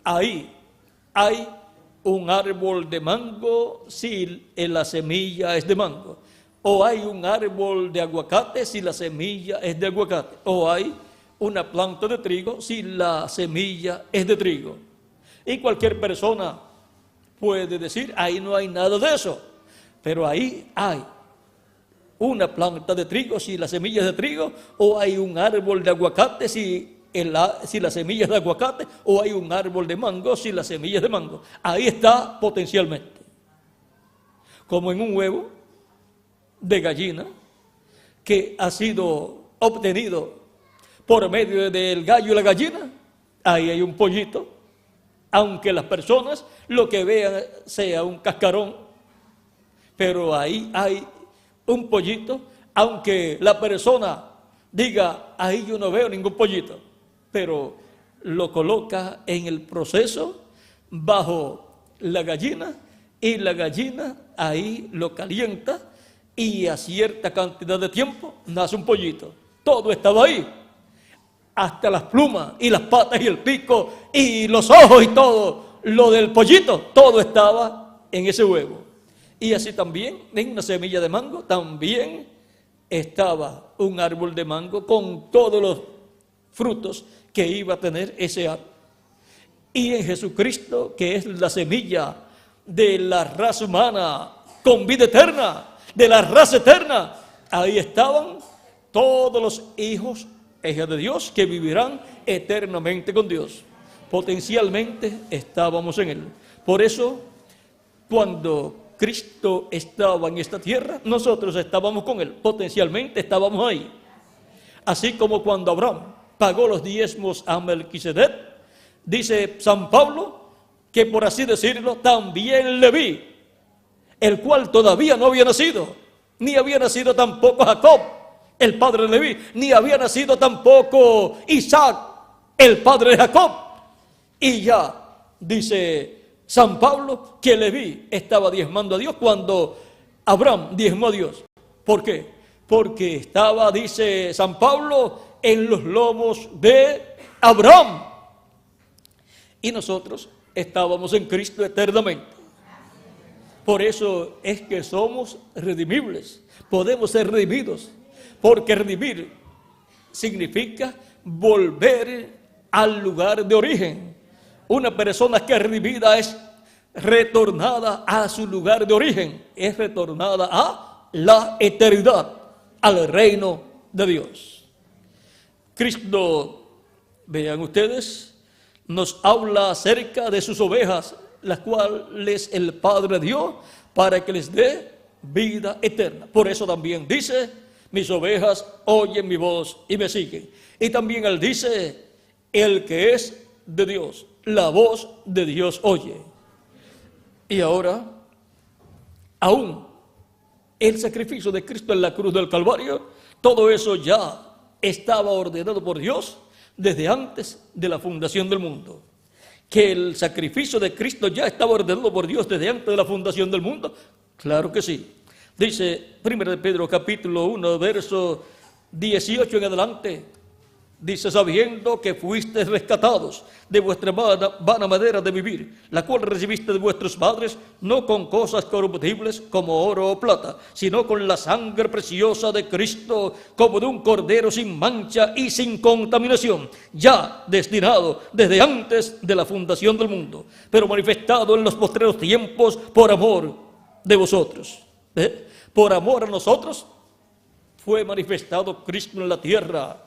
ahí hay un árbol de mango si la semilla es de mango, o hay un árbol de aguacate si la semilla es de aguacate, o hay una planta de trigo si la semilla es de trigo. Y cualquier persona puede decir, ahí no hay nada de eso, pero ahí hay una planta de trigo si la semilla es de trigo, o hay un árbol de aguacate si la semilla es de aguacate, o hay un árbol de mango si la semilla es de mango. Ahí está potencialmente. Como en un huevo de gallina que ha sido obtenido por medio del gallo y la gallina, ahí hay un pollito, aunque las personas lo que vean sea un cascarón, pero ahí hay un pollito, aunque la persona diga, ahí yo no veo ningún pollito, pero lo coloca en el proceso bajo la gallina y la gallina ahí lo calienta y a cierta cantidad de tiempo nace un pollito. Todo estaba ahí, hasta las plumas y las patas y el pico y los ojos y todo lo del pollito, todo estaba en ese huevo. Y así también en una semilla de mango también estaba un árbol de mango con todos los frutos que iba a tener ese árbol. Y en Jesucristo, que es la semilla de la raza humana con vida eterna, de la raza eterna, ahí estaban todos los hijos e hijas de Dios que vivirán eternamente con Dios. Potencialmente estábamos en Él. Por eso cuando Cristo estaba en esta tierra, nosotros estábamos con Él, potencialmente estábamos ahí. Así como cuando Abraham pagó los diezmos a Melquisedec, dice San Pablo que, por así decirlo, también Leví, el cual todavía no había nacido, ni había nacido tampoco Jacob, el padre de Leví, ni había nacido tampoco Isaac, el padre de Jacob. Y ya dice San Pablo que Leví estaba diezmando a Dios cuando Abraham diezmó a Dios. ¿Por qué? Porque estaba, dice San Pablo, en los lomos de Abraham. Y nosotros estábamos en Cristo eternamente. Por eso es que somos redimibles. Podemos ser redimidos. Porque redimir significa volver al lugar de origen. Una persona que es redimida es retornada a su lugar de origen. Es retornada a la eternidad, al reino de Dios. Cristo, vean ustedes, nos habla acerca de sus ovejas, las cuales el Padre dio para que les dé vida eterna. Por eso también dice: mis ovejas oyen mi voz y me siguen. Y también Él dice: el que es de Dios, la voz de Dios oye. Y ahora, aún el sacrificio de Cristo en la cruz del Calvario, todo eso ya estaba ordenado por Dios desde antes de la fundación del mundo. Que el sacrificio de Cristo ya estaba ordenado por Dios desde antes de la fundación del mundo, claro que sí. Dice 1 Pedro capítulo 1, verso 18 en adelante. Dice: sabiendo que fuisteis rescatados de vuestra vana manera de vivir, la cual recibiste de vuestros padres, no con cosas corruptibles como oro o plata, sino con la sangre preciosa de Cristo, como de un cordero sin mancha y sin contaminación, ya destinado desde antes de la fundación del mundo, pero manifestado en los postreros tiempos por amor de vosotros. Por amor a nosotros fue manifestado Cristo en la tierra.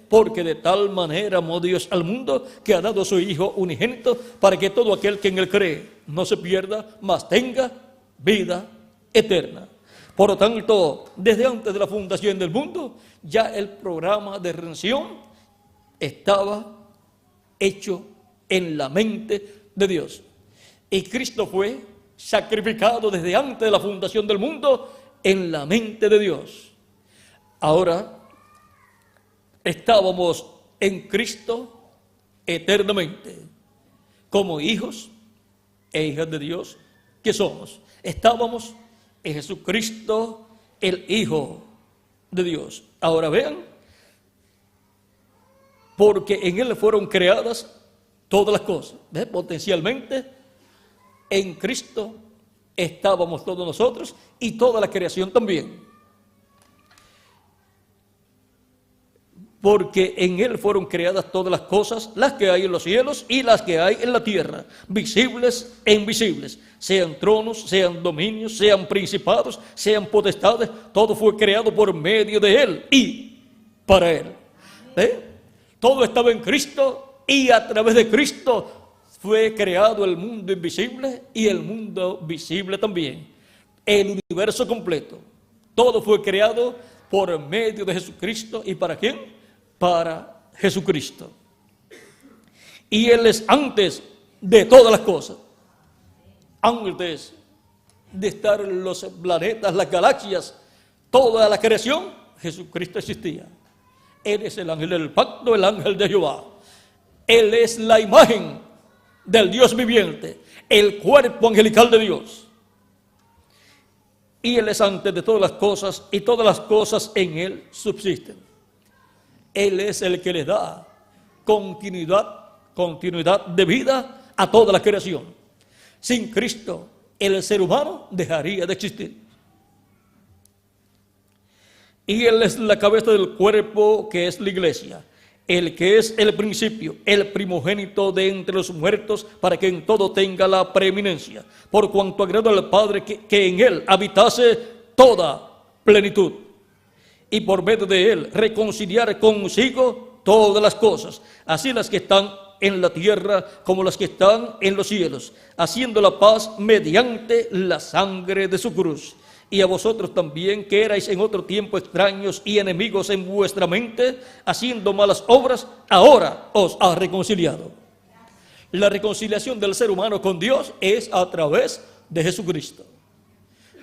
Porque de tal manera amó Dios al mundo, que ha dado a su Hijo unigénito, para que todo aquel que en Él cree no se pierda, mas tenga vida eterna. Por lo tanto, desde antes de la fundación del mundo, ya el programa de redención estaba hecho en la mente de Dios. Y Cristo fue sacrificado desde antes de la fundación del mundo en la mente de Dios. Ahora estábamos en Cristo eternamente, como hijos e hijas de Dios que somos. Estábamos en Jesucristo, el Hijo de Dios. Ahora vean, porque en Él fueron creadas todas las cosas. Potencialmente, en Cristo estábamos todos nosotros y toda la creación también. Porque en Él fueron creadas todas las cosas, las que hay en los cielos y las que hay en la tierra, visibles e invisibles, sean tronos, sean dominios, sean principados, sean potestades, todo fue creado por medio de Él y para Él. Todo estaba en Cristo y a través de Cristo fue creado el mundo invisible y el mundo visible también, el universo completo. Todo fue creado por medio de Jesucristo. ¿Y para quién? Para Jesucristo. Y Él es antes de todas las cosas. Antes de estar en los planetas, las galaxias, toda la creación, Jesucristo existía. Él es el ángel del pacto, el ángel de Jehová. Él es la imagen del Dios viviente, el cuerpo angelical de Dios. Y Él es antes de todas las cosas, y todas las cosas en Él subsisten. Él es el que le da continuidad de vida a toda la creación. Sin Cristo, el ser humano dejaría de existir. Y Él es la cabeza del cuerpo, que es la iglesia, el que es el principio, el primogénito de entre los muertos, para que en todo tenga la preeminencia, por cuanto agradó al Padre que en Él habitase toda plenitud, y por medio de Él reconciliar consigo todas las cosas, así las que están en la tierra como las que están en los cielos, haciendo la paz mediante la sangre de su cruz. Y a vosotros también, que erais en otro tiempo extraños y enemigos en vuestra mente, haciendo malas obras, ahora os ha reconciliado. La reconciliación del ser humano con Dios es a través de Jesucristo.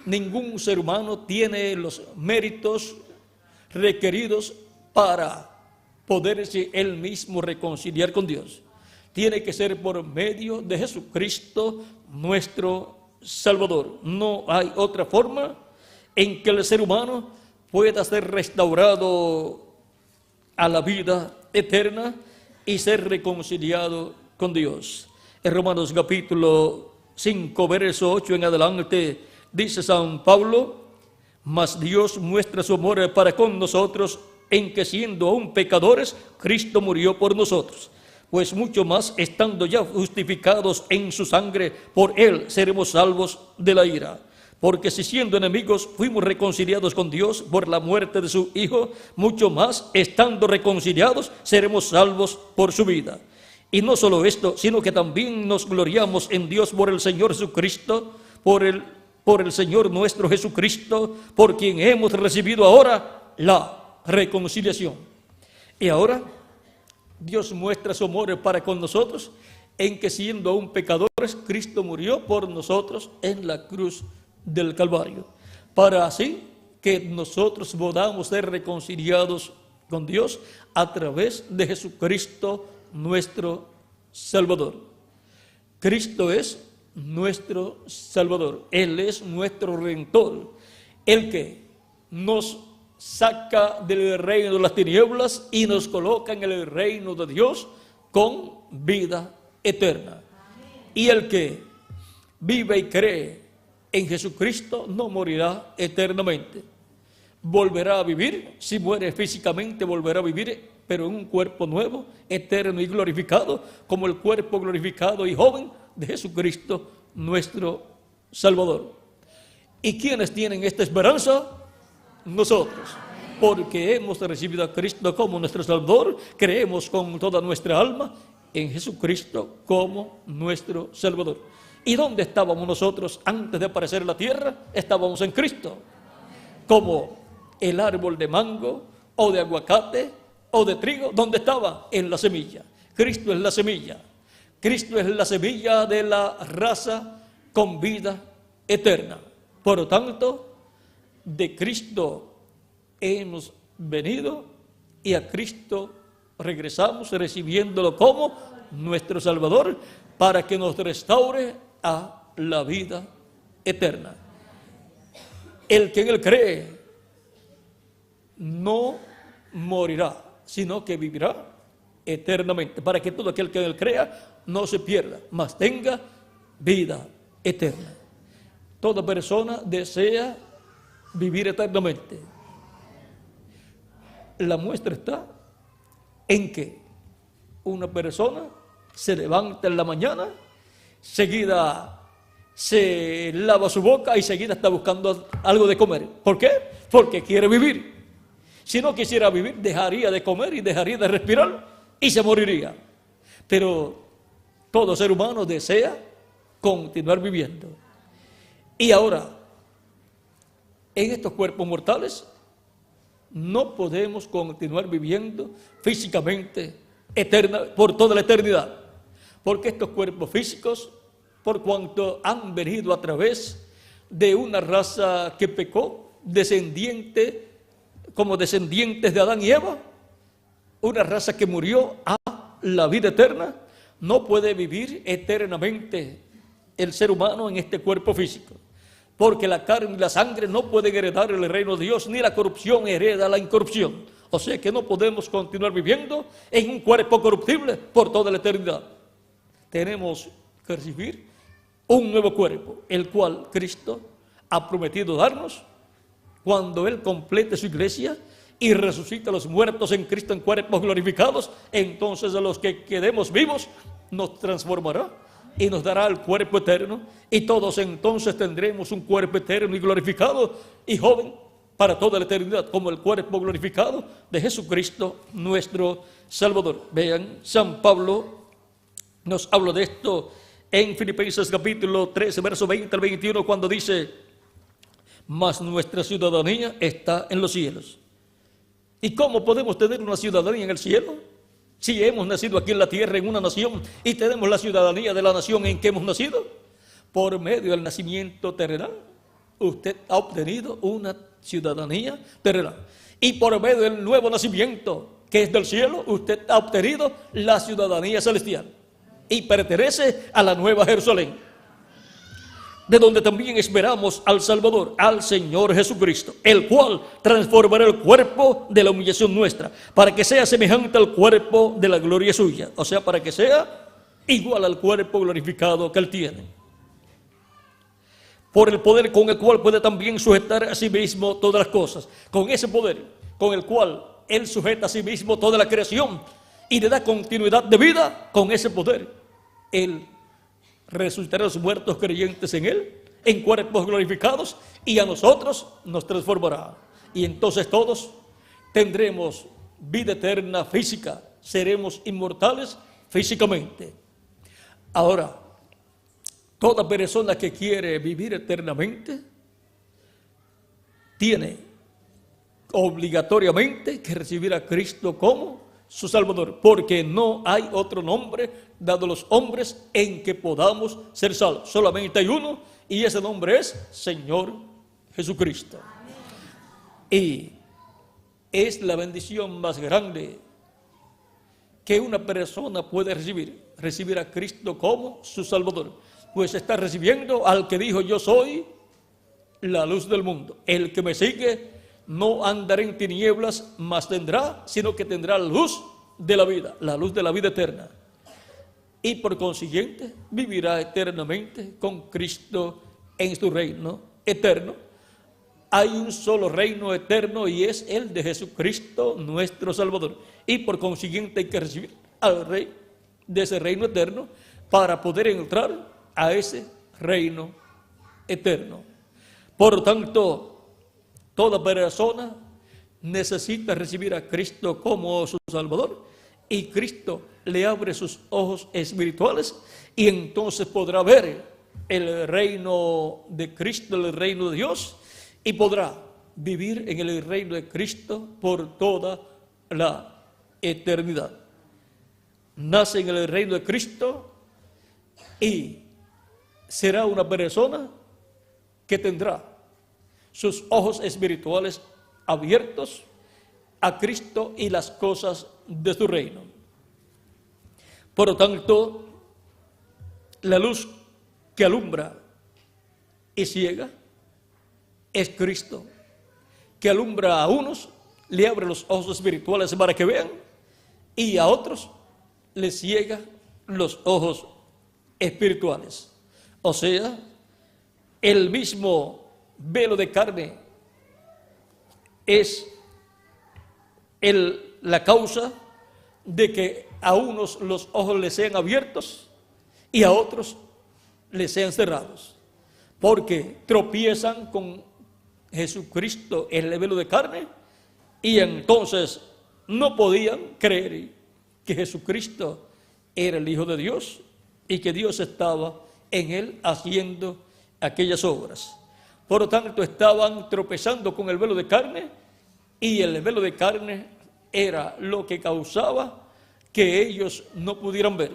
Ningún ser humano tiene los méritos requeridos para poderse él mismo reconciliar con Dios. Tiene que ser por medio de Jesucristo, nuestro Salvador. No hay otra forma en que el ser humano pueda ser restaurado a la vida eterna y ser reconciliado con Dios. En Romanos capítulo 5, verso 8 en adelante, dice San Pablo: mas Dios muestra su amor para con nosotros, en que siendo aún pecadores, Cristo murió por nosotros. Pues mucho más, estando ya justificados en su sangre, por él seremos salvos de la ira. Porque si siendo enemigos fuimos reconciliados con Dios por la muerte de su Hijo, mucho más, estando reconciliados, seremos salvos por su vida. Y no solo esto, sino que también nos gloriamos en Dios por el Señor Jesucristo, por el Señor nuestro Jesucristo, por quien hemos recibido ahora la reconciliación. Y ahora Dios muestra su amor para con nosotros, en que siendo aún pecadores, Cristo murió por nosotros en la cruz del Calvario, para así que nosotros podamos ser reconciliados con Dios a través de Jesucristo, nuestro Salvador. Cristo es nuestro Salvador, Él es nuestro Redentor, el que nos saca del reino de las tinieblas y nos coloca en el reino de Dios con vida eterna. Y el que vive y cree en Jesucristo no morirá eternamente. Volverá a vivir, si muere físicamente volverá a vivir, pero en un cuerpo nuevo, eterno y glorificado, como el cuerpo glorificado y joven de Jesucristo, nuestro Salvador. ¿Y quiénes tienen esta esperanza? Nosotros, porque hemos recibido a Cristo como nuestro Salvador, creemos con toda nuestra alma en Jesucristo como nuestro Salvador. ¿Y dónde estábamos nosotros antes de aparecer en la tierra? Estábamos en Cristo, como el árbol de mango o de aguacate o de trigo. ¿Dónde estaba? En la semilla. Cristo es la semilla. Cristo es la semilla de la raza con vida eterna. Por lo tanto, de Cristo hemos venido y a Cristo regresamos recibiéndolo como nuestro Salvador para que nos restaure a la vida eterna. El que en él cree no morirá, sino que vivirá eternamente, para que todo aquel que en él crea no se pierda, mas tenga vida eterna. Toda persona desea vivir eternamente. La muestra está en que una persona se levanta en la mañana, seguida se lava su boca y seguida está buscando algo de comer. ¿Por qué? Porque quiere vivir. Si no quisiera vivir, dejaría de comer y dejaría de respirar y se moriría. Pero todo ser humano desea continuar viviendo. Y ahora, en estos cuerpos mortales, no podemos continuar viviendo físicamente por toda la eternidad. Porque estos cuerpos físicos, por cuanto han venido a través de una raza que pecó, como descendientes de Adán y Eva, una raza que murió a la vida eterna, no puede vivir eternamente el ser humano en este cuerpo físico. Porque la carne y la sangre no pueden heredar el reino de Dios, ni la corrupción hereda la incorrupción. O sea que no podemos continuar viviendo en un cuerpo corruptible por toda la eternidad. Tenemos que recibir un nuevo cuerpo, el cual Cristo ha prometido darnos cuando Él complete su iglesia y resucite a los muertos en Cristo en cuerpos glorificados. Entonces a los que quedemos vivos nos transformará y nos dará el cuerpo eterno, y todos entonces tendremos un cuerpo eterno y glorificado y joven para toda la eternidad, como el cuerpo glorificado de Jesucristo nuestro Salvador. Vean, San Pablo nos habla de esto en Filipenses capítulo 13, verso 20 al 21, cuando dice: mas nuestra ciudadanía está en los cielos. ¿Y cómo podemos tener una ciudadanía en el cielo? Si hemos nacido aquí en la tierra, en una nación, y tenemos la ciudadanía de la nación en que hemos nacido, por medio del nacimiento terrenal, usted ha obtenido una ciudadanía terrenal. Y por medio del nuevo nacimiento, que es del cielo, usted ha obtenido la ciudadanía celestial. Y pertenece a la nueva Jerusalén, de donde también esperamos al Salvador, al Señor Jesucristo, el cual transformará el cuerpo de la humillación nuestra, para que sea semejante al cuerpo de la gloria suya, o sea, para que sea igual al cuerpo glorificado que Él tiene. Por el poder con el cual puede también sujetar a sí mismo todas las cosas. Con ese poder con el cual Él sujeta a sí mismo toda la creación y le da continuidad de vida, con ese poder Él resucitará a los muertos creyentes en Él, en cuerpos glorificados, y a nosotros nos transformará. Y entonces todos tendremos vida eterna física, seremos inmortales físicamente. Ahora, toda persona que quiere vivir eternamente tiene obligatoriamente que recibir a Cristo como su Salvador, porque no hay otro nombre dado a los hombres en que podamos ser salvos. Solamente hay uno, y ese nombre es Señor Jesucristo. Y es la bendición más grande que una persona puede recibir a Cristo como su Salvador, pues está recibiendo al que dijo: yo soy la luz del mundo, el que me sigue no andará en tinieblas, mas tendrá, sino que tendrá la luz de la vida eterna. Y por consiguiente, vivirá eternamente con Cristo en su reino eterno. Hay un solo reino eterno y es el de Jesucristo, nuestro Salvador. Y por consiguiente hay que recibir al Rey de ese reino eterno para poder entrar a ese reino eterno. Por lo tanto, toda persona necesita recibir a Cristo como su Salvador, y Cristo le abre sus ojos espirituales y entonces podrá ver el reino de Cristo, el reino de Dios, y podrá vivir en el reino de Cristo por toda la eternidad. Nace en el reino de Cristo y será una persona que tendrá sus ojos espirituales abiertos a Cristo y las cosas de su reino. Por lo tanto, la luz que alumbra y ciega es Cristo, que alumbra a unos, le abre los ojos espirituales para que vean, y a otros les ciega los ojos espirituales. O sea, el mismo velo de carne es la causa de que a unos los ojos les sean abiertos y a otros les sean cerrados, porque tropiezan con Jesucristo, el velo de carne, y entonces no podían creer que Jesucristo era el Hijo de Dios y que Dios estaba en Él haciendo aquellas obras. Por lo tanto, estaban tropezando con el velo de carne, y el velo de carne era lo que causaba que ellos no pudieran ver.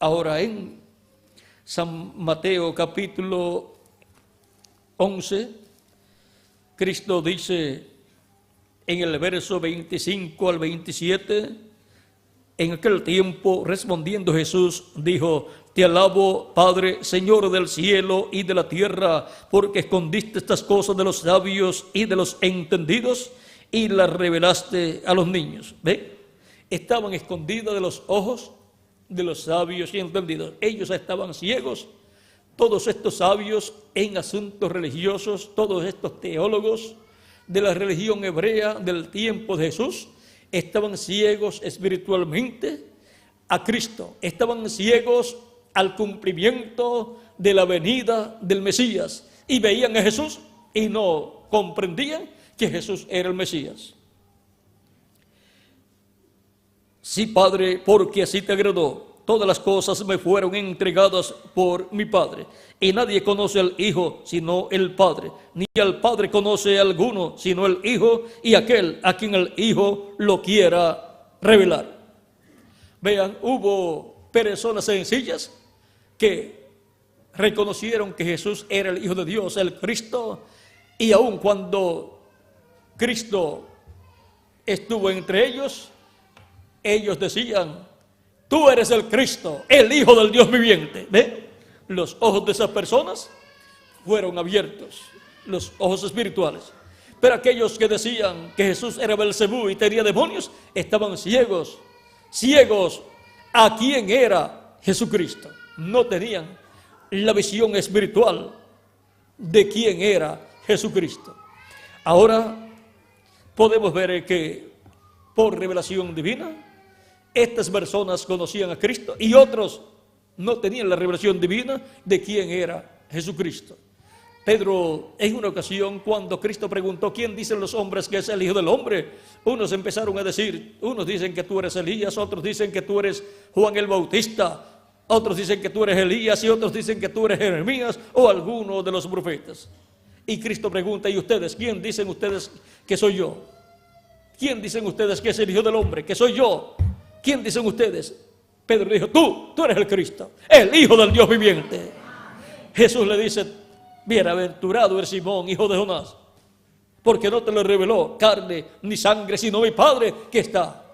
Ahora, en San Mateo capítulo 11, Cristo dice en el verso 25 al 27, en aquel tiempo respondiendo Jesús dijo: te alabo, Padre, Señor del cielo y de la tierra, porque escondiste estas cosas de los sabios y de los entendidos y las revelaste a los niños. ¿Ve? Estaban escondidas de los ojos de los sabios y entendidos. Ellos estaban ciegos. Todos estos sabios en asuntos religiosos, todos estos teólogos de la religión hebrea del tiempo de Jesús, estaban ciegos espiritualmente a Cristo. Estaban ciegos al cumplimiento de la venida del Mesías, y veían a Jesús y no comprendían que Jesús era el Mesías. Sí, Padre, porque así te agradó. todas las cosas me fueron entregadas por mi Padre. Y nadie conoce al Hijo sino el Padre, ni al Padre conoce a alguno sino el Hijo y aquel a quien el Hijo lo quiera revelar. Vean, hubo personas sencillas que reconocieron que Jesús era el Hijo de Dios, el Cristo, y aun cuando Cristo estuvo entre ellos, ellos decían: tú eres el Cristo, el Hijo del Dios viviente. ¿Ve? Los ojos de esas personas fueron abiertos, los ojos espirituales. Pero aquellos que decían que Jesús era Belcebú y tenía demonios, estaban ciegos a quién era Jesucristo. No tenían la visión espiritual de quién era Jesucristo. Ahora podemos ver que por revelación divina, estas personas conocían a Cristo y otros no tenían la revelación divina de quién era Jesucristo. Pedro, en una ocasión, cuando Cristo preguntó: ¿quién dicen los hombres que es el Hijo del Hombre?, unos empezaron a decir, unos dicen que tú eres Elías, otros dicen que tú eres Juan el Bautista, otros dicen que tú eres Elías y otros dicen que tú eres Jeremías o alguno de los profetas. Y Cristo pregunta: ¿y ustedes? ¿Quién dicen ustedes que soy yo? ¿Quién dicen ustedes que es el Hijo del Hombre? Que soy yo. ¿Quién dicen ustedes? Pedro dijo: tú eres el Cristo, el Hijo del Dios viviente. Jesús le dice: bienaventurado eres Simón, hijo de Jonás, porque no te lo reveló carne ni sangre, sino mi Padre que está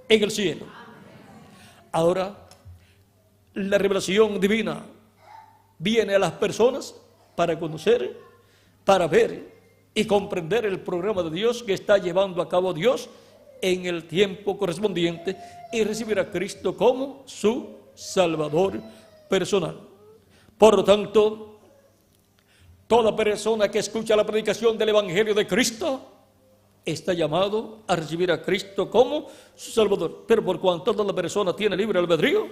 en el cielo. Ahora, la revelación divina viene a las personas para conocer, para ver y comprender el programa de Dios que está llevando a cabo Dios en el tiempo correspondiente y recibir a Cristo como su Salvador personal. Por lo tanto, toda persona que escucha la predicación del Evangelio de Cristo está llamado a recibir a Cristo como su Salvador. Pero por cuanto toda persona tiene libre albedrío,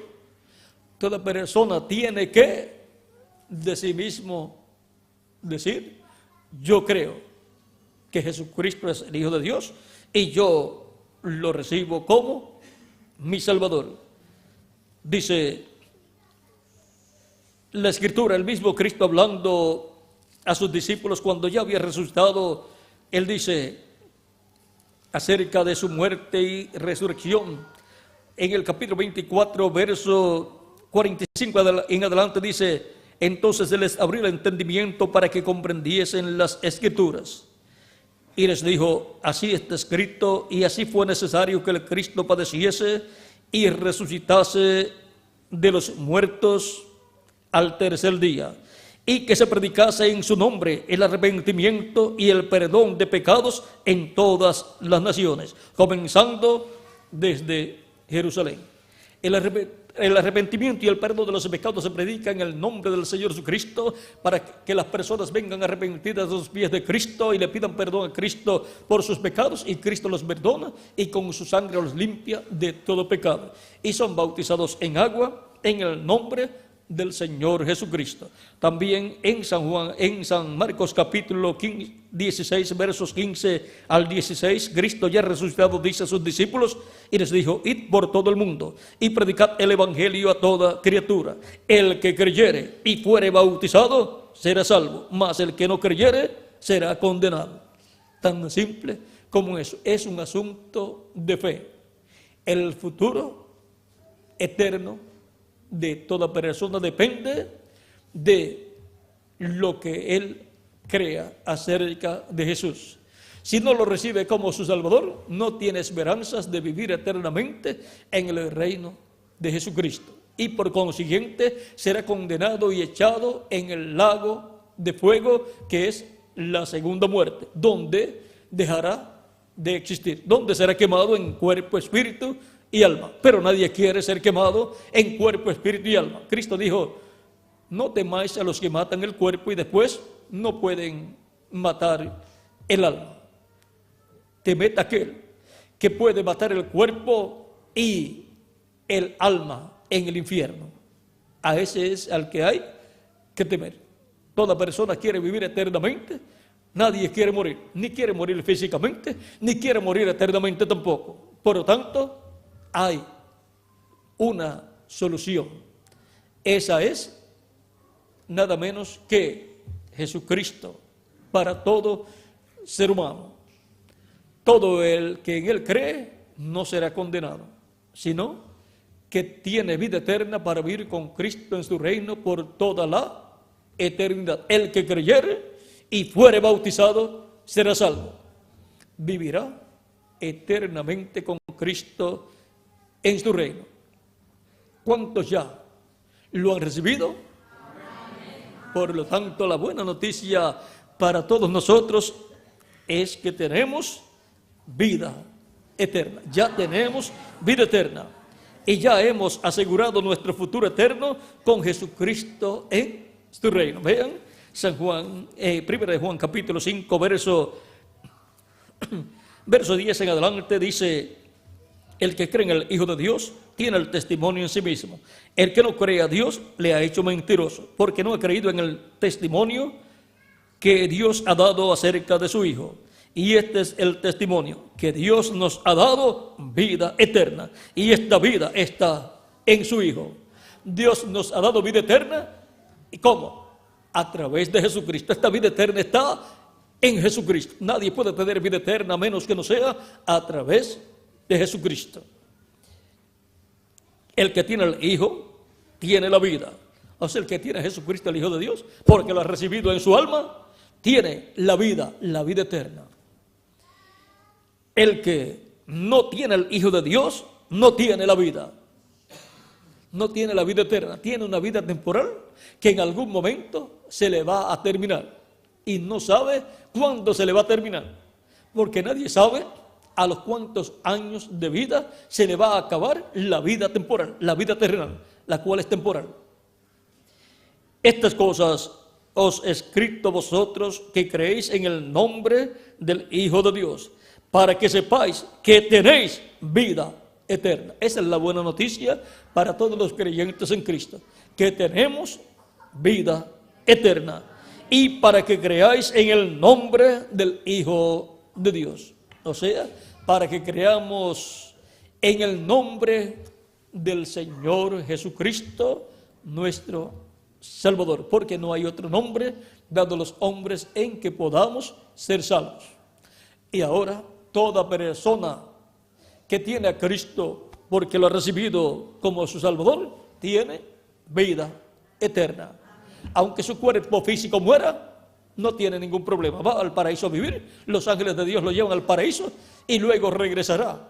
toda persona tiene que de sí mismo decir: yo creo que Jesucristo es el Hijo de Dios y yo lo recibo como mi Salvador. Dice la Escritura, el mismo Cristo hablando a sus discípulos cuando ya había resucitado, Él dice acerca de su muerte y resurrección, en el capítulo 24, verso 45 en adelante, dice: entonces Él les abrió el entendimiento para que comprendiesen las Escrituras. Y les dijo: así está escrito, y así fue necesario que el Cristo padeciese y resucitase de los muertos al tercer día, y que se predicase en su nombre el arrepentimiento y el perdón de pecados en todas las naciones, comenzando desde Jerusalén. El arrepentimiento y el perdón de los pecados se predica en el nombre del Señor Jesucristo, para que las personas vengan arrepentidas de los pies de Cristo y le pidan perdón a Cristo por sus pecados, y Cristo los perdona y con su sangre los limpia de todo pecado, y son bautizados en agua en el nombre del Señor Jesucristo. También en San Marcos capítulo 16, versos 15 al 16, Cristo ya resucitado dice a sus discípulos y les dijo: id por todo el mundo y predicad el evangelio a toda criatura. El que creyere y fuere bautizado será salvo, mas el que no creyere será condenado. Tan simple como eso. Es un asunto de fe. El futuro eterno de toda persona depende de lo que él crea acerca de Jesús. Si no lo recibe como su Salvador, no tiene esperanzas de vivir eternamente en el reino de Jesucristo, y por consiguiente será condenado y echado en el lago de fuego, que es la segunda muerte, donde dejará de existir, donde será quemado en cuerpo, espíritu y alma. Pero nadie quiere ser quemado en cuerpo, espíritu y alma. Cristo dijo: no temáis a los que matan el cuerpo y después no pueden matar el alma. Temed a aquel que puede matar el cuerpo y el alma en el infierno. A ese es al que hay que temer. Toda persona quiere vivir eternamente. Nadie quiere morir, ni quiere morir físicamente, ni quiere morir eternamente tampoco. Por lo tanto, hay una solución. Esa es nada menos que Jesucristo para todo ser humano. Todo el que en Él cree no será condenado, sino que tiene vida eterna para vivir con Cristo en su reino por toda la eternidad. El que creyere y fuere bautizado será salvo. Vivirá eternamente con Cristo en su reino. ¿Cuántos ya lo han recibido? Por lo tanto, la buena noticia para todos nosotros es que tenemos vida eterna. Ya tenemos vida eterna. Y ya hemos asegurado nuestro futuro eterno con Jesucristo en su reino. Vean, San Juan, 1 de Juan capítulo 5, verso 10 en adelante dice: el que cree en el Hijo de Dios tiene el testimonio en sí mismo. El que no cree a Dios le ha hecho mentiroso, porque no ha creído en el testimonio que Dios ha dado acerca de su Hijo. Y este es el testimonio, que Dios nos ha dado vida eterna. Y esta vida está en su Hijo. Dios nos ha dado vida eterna. ¿Y cómo? A través de Jesucristo. Esta vida eterna está en Jesucristo. Nadie puede tener vida eterna a menos que no sea a través de Jesucristo. El que tiene el Hijo tiene la vida. O sea, el que tiene a Jesucristo, el Hijo de Dios, porque lo ha recibido en su alma, tiene la vida eterna. El que no tiene el Hijo de Dios no tiene la vida. No tiene la vida eterna. Tiene una vida temporal que en algún momento se le va a terminar. Y no sabe cuándo se le va a terminar. Porque nadie sabe a los cuántos años de vida se le va a acabar la vida temporal, la vida terrenal, la cual es temporal. Estas cosas os he escrito vosotros que creéis en el nombre del Hijo de Dios, para que sepáis que tenéis vida eterna. Esa es la buena noticia para todos los creyentes en Cristo, que tenemos vida eterna, y para que creáis en el nombre del Hijo de Dios. O sea, para que creamos en el nombre del Señor Jesucristo, nuestro Salvador, porque no hay otro nombre dado a los hombres en que podamos ser salvos. Y ahora, toda persona que tiene a Cristo porque lo ha recibido como su Salvador, tiene vida eterna. Aunque su cuerpo físico muera, no tiene ningún problema. Va al paraíso a vivir, los ángeles de Dios lo llevan al paraíso y luego regresará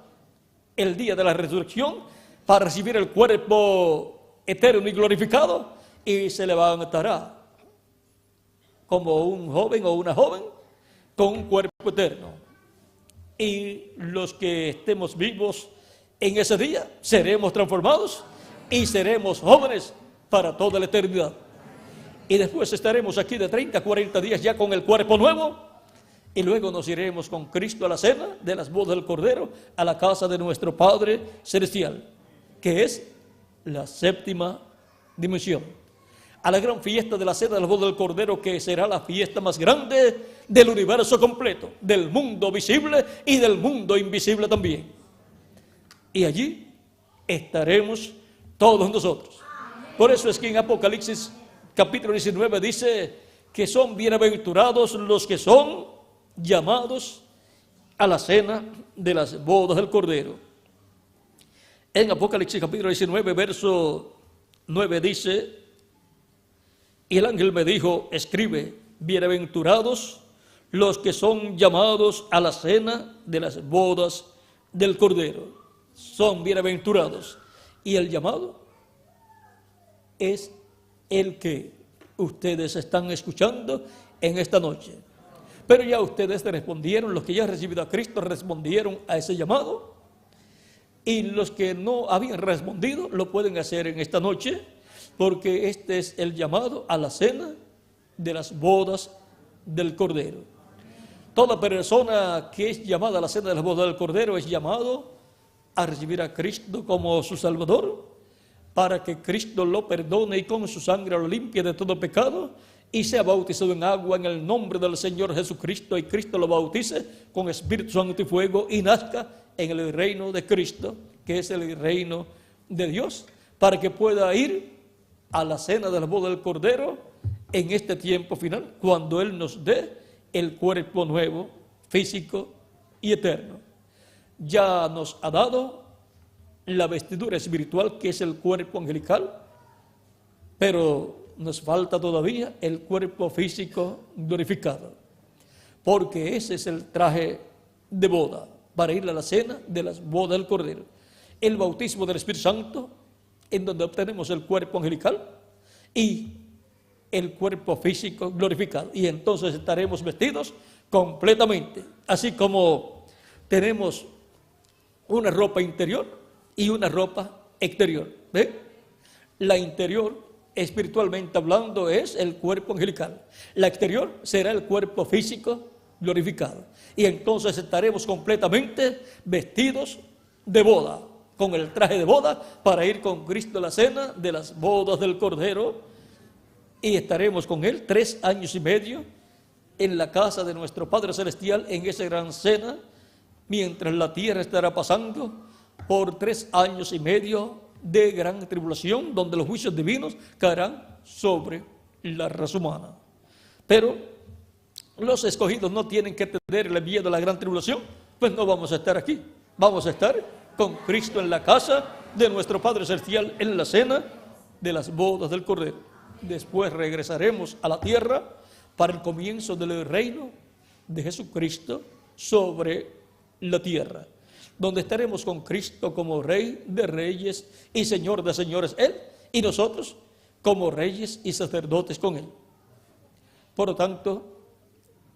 el día de la resurrección para recibir el cuerpo eterno y glorificado, y se levantará como un joven o una joven con un cuerpo eterno. Y los que estemos vivos en ese día seremos transformados y seremos jóvenes para toda la eternidad. Y después estaremos aquí de 30 a 40 días ya con el cuerpo nuevo, y luego nos iremos con Cristo a la cena de las bodas del Cordero, a la casa de nuestro Padre Celestial, que es la séptima dimensión, a la gran fiesta de la cena de las bodas del Cordero, que será la fiesta más grande del universo completo, del mundo visible y del mundo invisible también. Y allí estaremos todos nosotros. Por eso es que en Apocalipsis capítulo 19 dice que son bienaventurados los que son llamados a la cena de las bodas del Cordero. En Apocalipsis capítulo 19, verso 9 dice: y el ángel me dijo, escribe, bienaventurados los que son llamados a la cena de las bodas del Cordero. Son bienaventurados. Y el llamado es el que ustedes están escuchando en esta noche. Pero ya ustedes respondieron, los que ya han recibido a Cristo respondieron a ese llamado, y los que no habían respondido lo pueden hacer en esta noche, porque este es el llamado a la cena de las bodas del Cordero. Toda persona que es llamada a la cena de las bodas del Cordero es llamado a recibir a Cristo como su Salvador, para que Cristo lo perdone y con su sangre lo limpie de todo pecado, y sea bautizado en agua en el nombre del Señor Jesucristo, y Cristo lo bautice con Espíritu Santo y fuego, y nazca en el reino de Cristo, que es el reino de Dios, para que pueda ir a la cena de la boda del Cordero en este tiempo final, cuando Él nos dé el cuerpo nuevo, físico y eterno. Ya nos ha dado la vestidura espiritual, que es el cuerpo angelical, pero nos falta todavía el cuerpo físico glorificado, porque ese es el traje de boda para ir a la cena de las bodas del Cordero. El bautismo del Espíritu Santo, en donde obtenemos el cuerpo angelical y el cuerpo físico glorificado, y entonces estaremos vestidos completamente, así como tenemos una ropa interior y una ropa exterior. ¿Ve? La interior, espiritualmente hablando, es el cuerpo angelical. La exterior será el cuerpo físico glorificado. Y entonces estaremos completamente vestidos de boda, con el traje de boda, para ir con Cristo a la cena de las bodas del Cordero. Y estaremos con Él 3 años y medio en la casa de nuestro Padre Celestial, en esa gran cena, mientras la tierra estará pasando por 3 años y medio de gran tribulación, donde los juicios divinos caerán sobre la raza humana. Pero los escogidos no tienen que tener el miedo a la gran tribulación, pues no vamos a estar aquí. Vamos a estar con Cristo en la casa de nuestro Padre Celestial, en la cena de las bodas del Cordero. Después regresaremos a la tierra para el comienzo del reino de Jesucristo sobre la tierra, donde estaremos con Cristo como Rey de reyes y Señor de señores Él, y nosotros como reyes y sacerdotes con Él. Por lo tanto,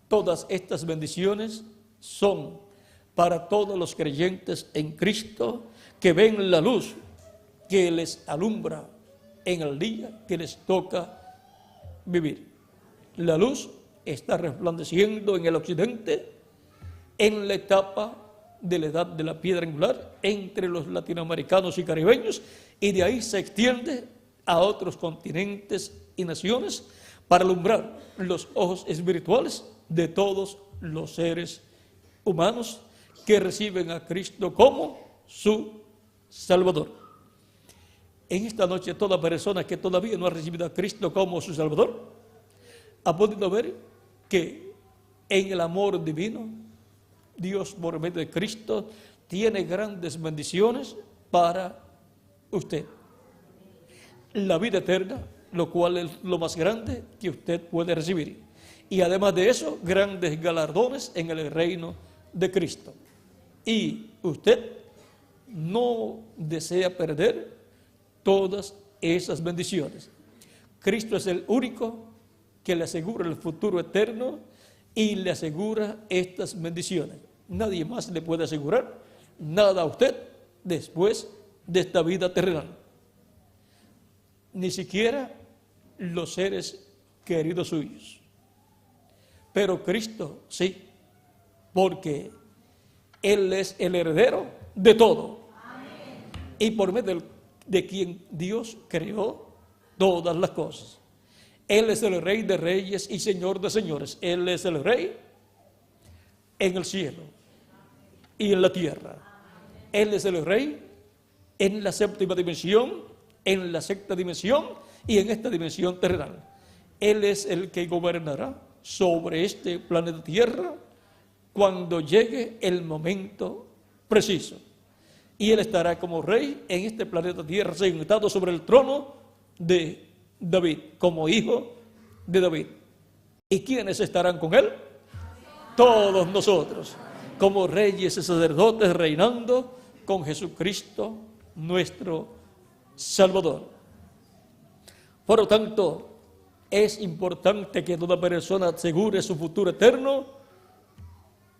todas estas bendiciones son para todos los creyentes en Cristo, que ven la luz que les alumbra en el día que les toca vivir. La luz está resplandeciendo en el occidente, en la etapa de la edad de la piedra angular, entre los latinoamericanos y caribeños, y de ahí se extiende a otros continentes y naciones para alumbrar los ojos espirituales de todos los seres humanos que reciben a Cristo como su Salvador. En esta noche, toda persona que todavía no ha recibido a Cristo como su Salvador ha podido ver que en el amor divino, Dios, por medio de Cristo, tiene grandes bendiciones para usted. La vida eterna, lo cual es lo más grande que usted puede recibir. Y además de eso, grandes galardones en el reino de Cristo. Y usted no desea perder todas esas bendiciones. Cristo es el único que le asegura el futuro eterno y le asegura estas bendiciones. Nadie más le puede asegurar nada a usted después de esta vida terrenal. Ni siquiera los seres queridos suyos. Pero Cristo sí, porque Él es el heredero de todo. Amén. Y por medio de quien Dios creó todas las cosas. Él es el Rey de reyes y Señor de señores. Él es el Rey en el cielo y en la tierra. Él es el Rey en la séptima dimensión, en la sexta dimensión y en esta dimensión terrenal. Él es el que gobernará sobre este planeta Tierra cuando llegue el momento preciso. Y Él estará como Rey en este planeta Tierra, sentado sobre el trono de David, como hijo de David. ¿Y quiénes estarán con Él? Todos nosotros, como reyes y sacerdotes, reinando con Jesucristo, nuestro Salvador. Por lo tanto, es importante que toda persona asegure su futuro eterno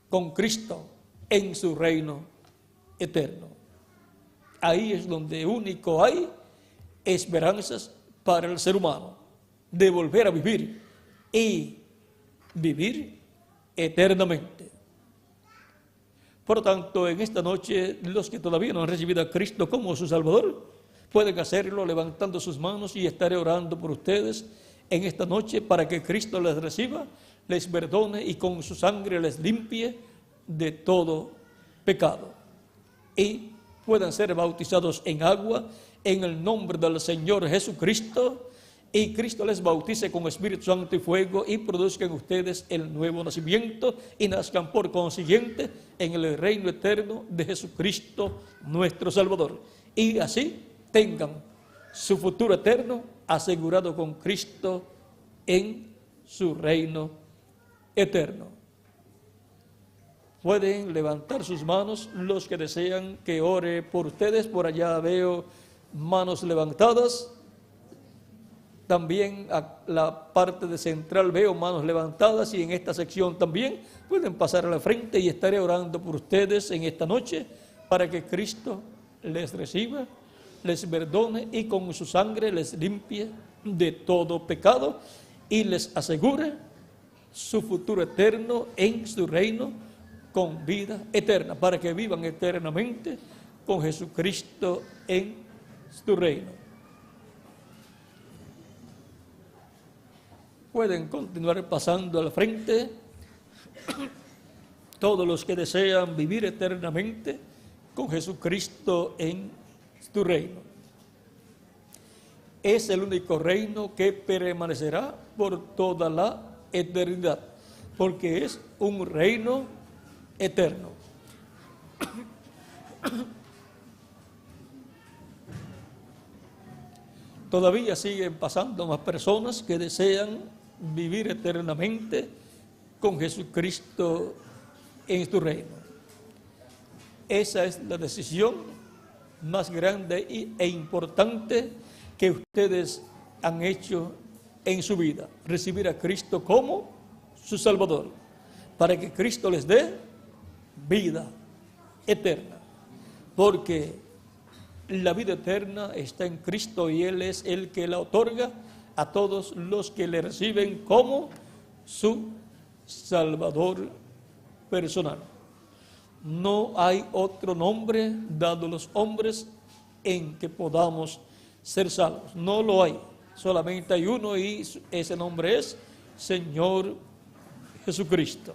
con Cristo en su reino eterno. Ahí es donde único hay esperanzas para el ser humano de volver a vivir y vivir eternamente. Por lo tanto, en esta noche, los que todavía no han recibido a Cristo como su Salvador, pueden hacerlo levantando sus manos, y estaré orando por ustedes en esta noche para que Cristo les reciba, les perdone y con su sangre les limpie de todo pecado. Y puedan ser bautizados en agua en el nombre del Señor Jesucristo, y Cristo les bautice con Espíritu Santo y fuego y produzcan ustedes el nuevo nacimiento y nazcan por consiguiente en el reino eterno de Jesucristo nuestro Salvador. Y así tengan su futuro eterno asegurado con Cristo en su reino eterno. Pueden levantar sus manos los que desean que ore por ustedes. Por allá veo manos levantadas. También a la parte de central veo manos levantadas, y en esta sección también pueden pasar a la frente, y estaré orando por ustedes en esta noche para que Cristo les reciba, les perdone y con su sangre les limpie de todo pecado y les asegure su futuro eterno en su reino con vida eterna, para que vivan eternamente con Jesucristo en su reino. Pueden continuar pasando al frente todos los que desean vivir eternamente con Jesucristo en su reino. Es el único reino que permanecerá por toda la eternidad, porque es un reino eterno. Todavía siguen pasando más personas que desean vivir eternamente con Jesucristo en su reino. Esa es la decisión más grande e importante que ustedes han hecho en su vida: recibir a Cristo como su Salvador, para que Cristo les dé vida eterna, porque la vida eterna está en Cristo y Él es el que la otorga a todos los que le reciben como su Salvador personal. No hay otro nombre dado a los hombres en que podamos ser salvos. No lo hay. Solamente hay uno, y ese nombre es Señor Jesucristo.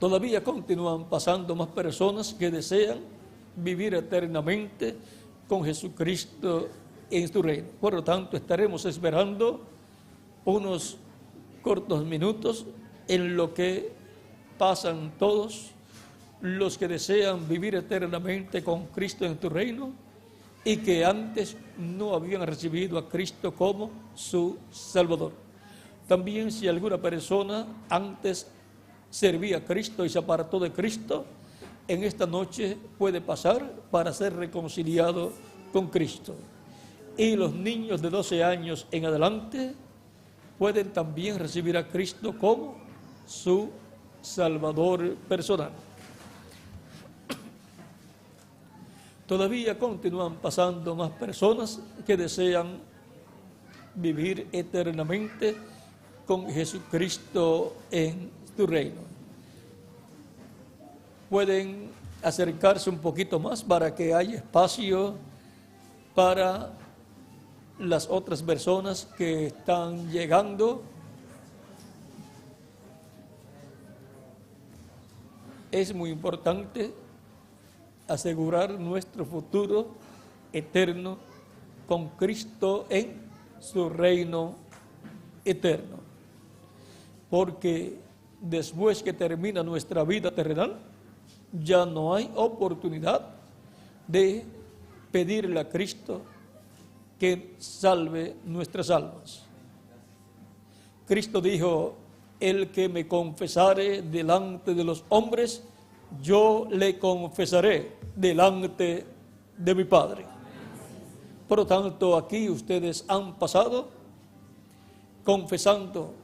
Todavía continúan pasando más personas que desean vivir eternamente con Jesucristo en su reino. Por lo tanto, estaremos esperando unos cortos minutos en lo que pasan todos los que desean vivir eternamente con Cristo en tu reino y que antes no habían recibido a Cristo como su Salvador. También, si alguna persona antes servía a Cristo y se apartó de Cristo, en esta noche puede pasar para ser reconciliado con Cristo. Y los niños de 12 años en adelante pueden también recibir a Cristo como su Salvador personal. Todavía continúan pasando más personas que desean vivir eternamente con Jesucristo en su reino. Pueden acercarse un poquito más para que haya espacio para las otras personas que están llegando. Es muy importante asegurar nuestro futuro eterno con Cristo en su reino eterno, porque después que termina nuestra vida terrenal, ya no hay oportunidad de pedirle a Cristo que salve nuestras almas. Cristo dijo: el que me confesare delante de los hombres, yo le confesaré delante de mi Padre. Por lo tanto, aquí ustedes han pasado confesando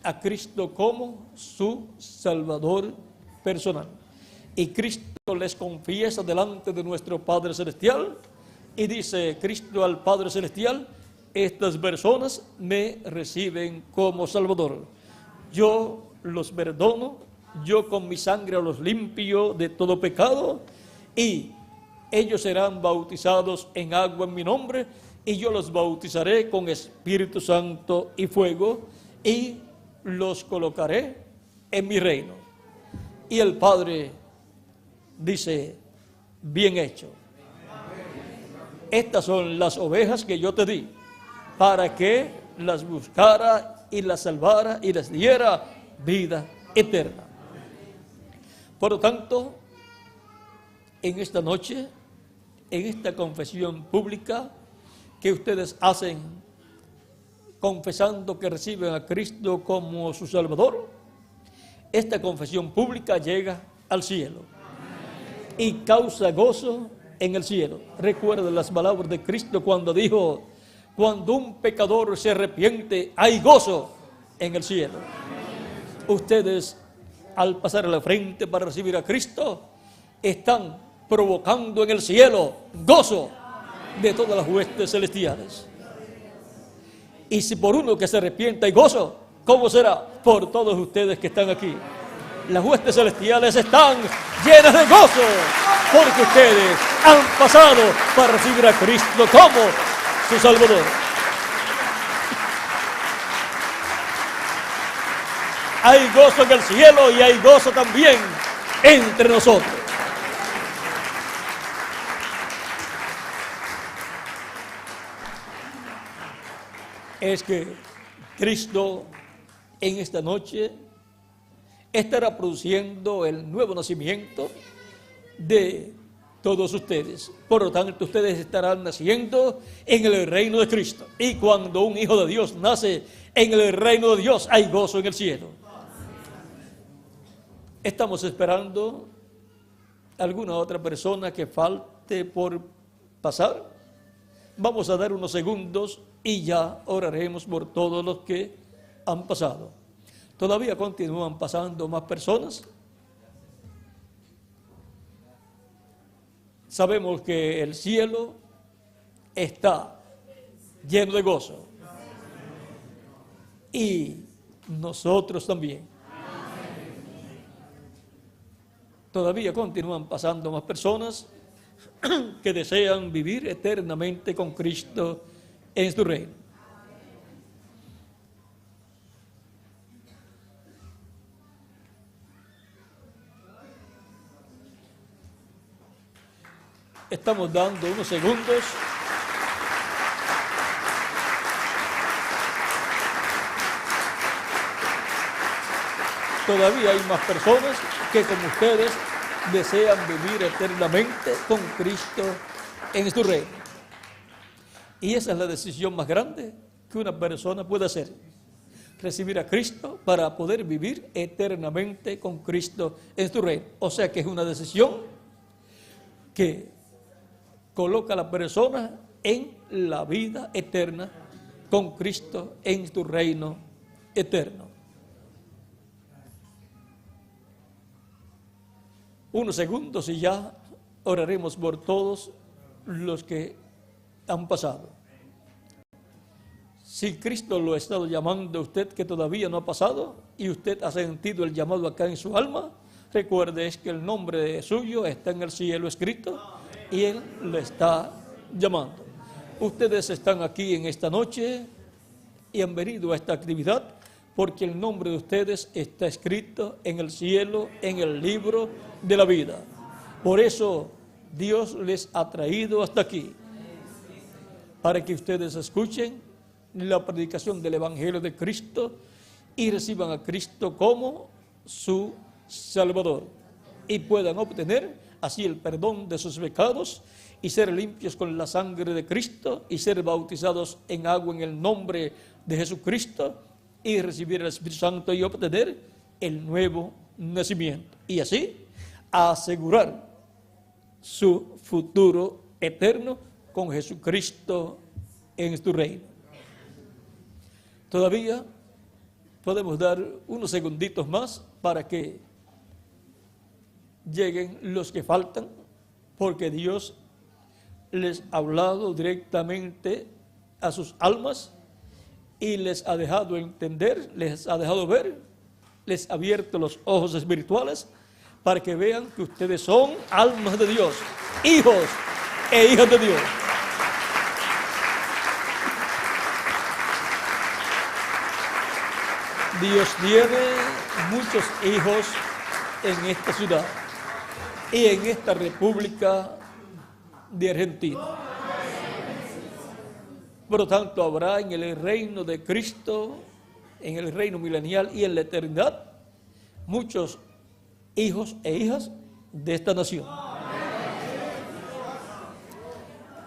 a Cristo como su Salvador personal. Y Cristo les confiesa delante de nuestro Padre Celestial, y dice Cristo al Padre Celestial: estas personas me reciben como Salvador. Yo los perdono, yo con mi sangre los limpio de todo pecado, y ellos serán bautizados en agua en mi nombre, y yo los bautizaré con Espíritu Santo y fuego, y los colocaré en mi reino. Y el Padre dice: bien hecho, estas son las ovejas que yo te di, para que las buscara y las salvara y les diera vida eterna. Por lo tanto, en esta noche, en esta confesión pública que ustedes hacen, confesando que reciben a Cristo como su Salvador, esta confesión pública llega al cielo y causa gozo en el cielo. Recuerda las palabras de Cristo cuando dijo: cuando un pecador se arrepiente, hay gozo en el cielo. Ustedes, al pasar a la frente para recibir a Cristo, están provocando en el cielo gozo de todas las huestes celestiales. Y si por uno que se arrepienta hay gozo, ¿cómo será por todos ustedes que están aquí? Las huestes celestiales están llenas de gozo, porque ustedes han pasado para recibir a Cristo como su Salvador. Hay gozo en el cielo y hay gozo también entre nosotros. Es que Cristo en esta noche estará produciendo el nuevo nacimiento de todos ustedes. Por lo tanto, ustedes estarán naciendo en el reino de Cristo. Y cuando un hijo de Dios nace en el reino de Dios, hay gozo en el cielo. Estamos esperando alguna otra persona que falte por pasar. Vamos a dar unos segundos y ya oraremos por todos los que han pasado. Todavía continúan pasando más personas. Sabemos que el cielo está lleno de gozo. Y nosotros también. Todavía continúan pasando más personas que desean vivir eternamente con Cristo en su reino. Estamos dando unos segundos. Todavía hay más personas que, como ustedes, desean vivir eternamente con Cristo en su reino. Y esa es la decisión más grande que una persona puede hacer: recibir a Cristo para poder vivir eternamente con Cristo en su reino. O sea que es una decisión que coloca a la persona en la vida eterna con Cristo en su reino eterno. Unos segundos y ya oraremos por todos los que han pasado. Si Cristo lo ha estado llamando a usted que todavía no ha pasado y usted ha sentido el llamado acá en su alma, recuerde que el nombre suyo está en el cielo escrito y Él le está llamando. Ustedes están aquí en esta noche y han venido a esta actividad porque el nombre de ustedes está escrito en el cielo, en el libro de la vida. Por eso Dios les ha traído hasta aquí, para que ustedes escuchen la predicación del Evangelio de Cristo y reciban a Cristo como su Salvador y puedan obtener así el perdón de sus pecados y ser limpios con la sangre de Cristo y ser bautizados en agua en el nombre de Jesucristo y recibir el Espíritu Santo y obtener el nuevo nacimiento y así asegurar su futuro eterno con Jesucristo en su reino. Todavía podemos dar unos segunditos más para que lleguen los que faltan, porque Dios les ha hablado directamente a sus almas y les ha dejado entender, les ha dejado ver, les ha abierto los ojos espirituales para que vean que ustedes son almas de Dios, hijos e hijas de Dios. Dios tiene muchos hijos en esta ciudad y en esta República de Argentina. Por lo tanto, habrá en el reino de Cristo, en el reino milenial y en la eternidad, muchos hijos e hijas de esta nación.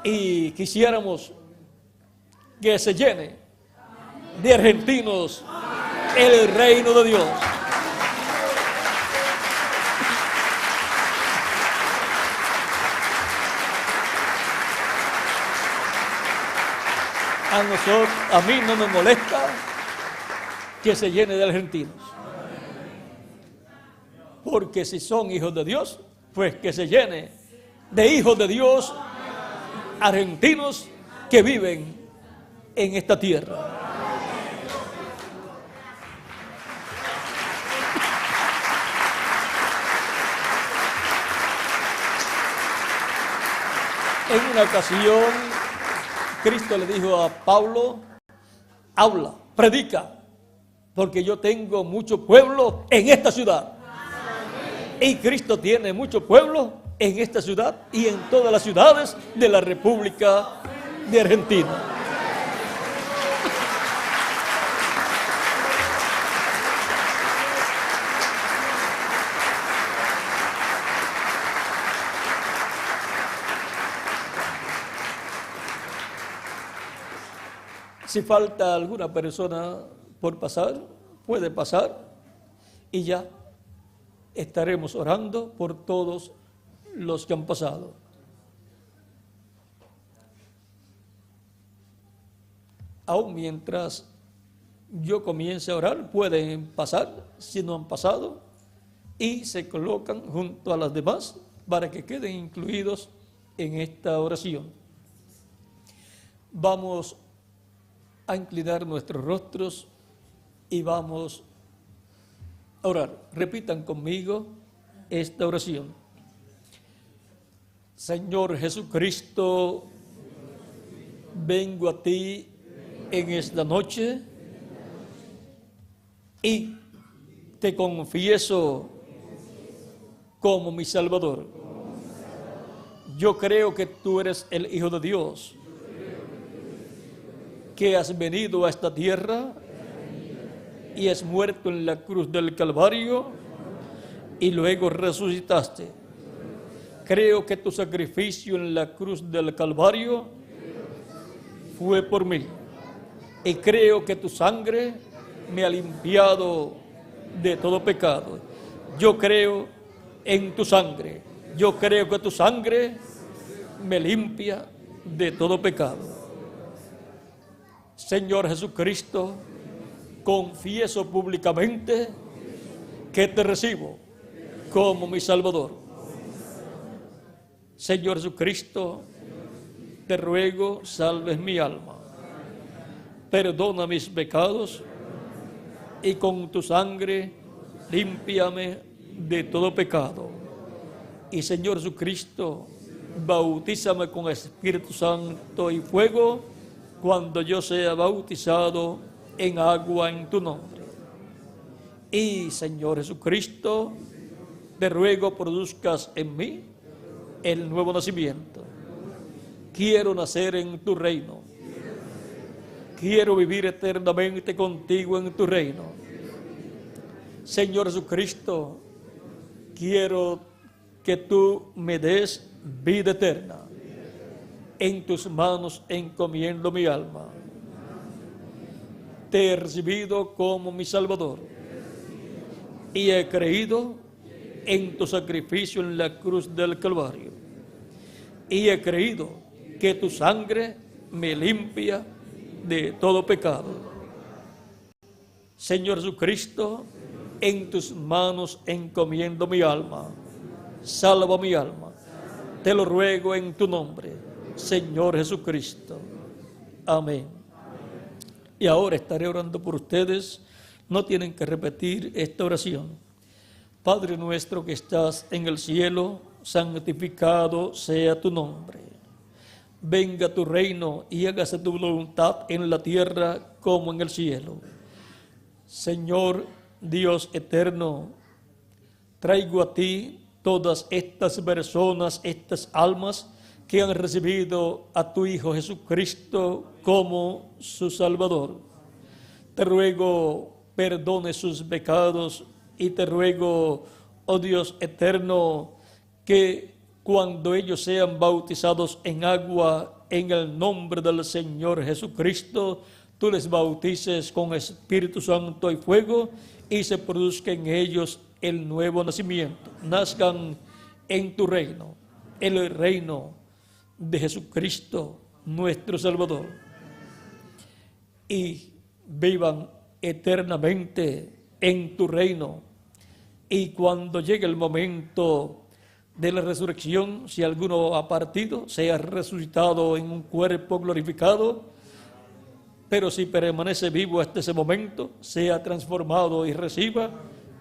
Y quisiéramos que se llene de argentinos el reino de Dios. A mí no me molesta que se llene de argentinos, porque si son hijos de Dios, pues que se llene de hijos de Dios argentinos que viven en esta tierra. En una ocasión, Cristo le dijo a Pablo: habla, predica, porque yo tengo mucho pueblo en esta ciudad. Y Cristo tiene mucho pueblo en esta ciudad y en todas las ciudades de la República de Argentina. Si falta alguna persona por pasar, puede pasar y ya estaremos orando por todos los que han pasado. Aún mientras yo comience a orar, pueden pasar si no han pasado y se colocan junto a las demás para que queden incluidos en esta oración. Vamos a inclinar nuestros rostros y vamos a orar. Repitan conmigo esta oración. Señor Jesucristo, vengo a ti en esta noche y te confieso como mi Salvador. Yo creo que tú eres el Hijo de Dios, que has venido a esta tierra y has muerto en la cruz del Calvario y luego resucitaste. Creo que tu sacrificio en la cruz del Calvario fue por mí. Y creo que tu sangre me ha limpiado de todo pecado. Yo creo en tu sangre. Yo creo que tu sangre me limpia de todo pecado. Señor Jesucristo, confieso públicamente que te recibo como mi Salvador. Señor Jesucristo, te ruego, salves mi alma. Perdona mis pecados y con tu sangre límpiame de todo pecado. Y Señor Jesucristo, bautízame con Espíritu Santo y fuego cuando yo sea bautizado en agua en tu nombre. Y Señor Jesucristo, te ruego produzcas en mí el nuevo nacimiento. Quiero nacer en tu reino. Quiero vivir eternamente contigo en tu reino. Señor Jesucristo, quiero que tú me des vida eterna. En tus manos encomiendo mi alma. Te he recibido como mi Salvador y he creído en tu sacrificio en la cruz del Calvario. Y he creído que tu sangre me limpia de todo pecado. Señor Jesucristo, en tus manos encomiendo mi alma. Salva mi alma. Te lo ruego en tu nombre, Señor Jesucristo. Amén. Y ahora estaré orando por ustedes. No tienen que repetir esta oración. Padre nuestro que estás en el cielo, santificado sea tu nombre. Venga tu reino y hágase tu voluntad en la tierra como en el cielo. Señor Dios eterno, traigo a ti todas estas personas, estas almas que han recibido a tu Hijo Jesucristo como su Salvador. Te ruego perdone sus pecados y te ruego, oh Dios eterno, que cuando ellos sean bautizados en agua en el nombre del Señor Jesucristo, tú les bautices con Espíritu Santo y fuego y se produzca en ellos el nuevo nacimiento. Nazcan en tu reino, el reino de Jesucristo, nuestro Salvador, y vivan eternamente en tu reino. Y cuando llegue el momento de la resurrección, si alguno ha partido, sea resucitado en un cuerpo glorificado, pero si permanece vivo hasta ese momento, sea transformado y reciba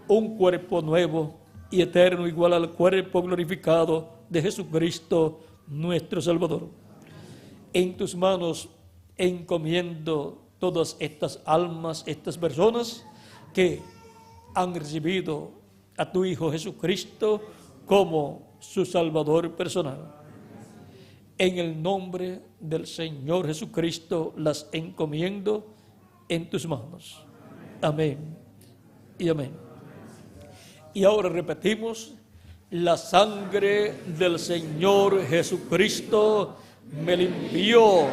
un cuerpo nuevo y eterno igual al cuerpo glorificado de Jesucristo, nuestro Salvador. En tus manos encomiendo todas estas almas, estas personas que han recibido a tu Hijo Jesucristo como su Salvador personal. En el nombre del Señor Jesucristo las encomiendo en tus manos. Amén y amén. Y ahora repetimos: la sangre del Señor Jesucristo me limpió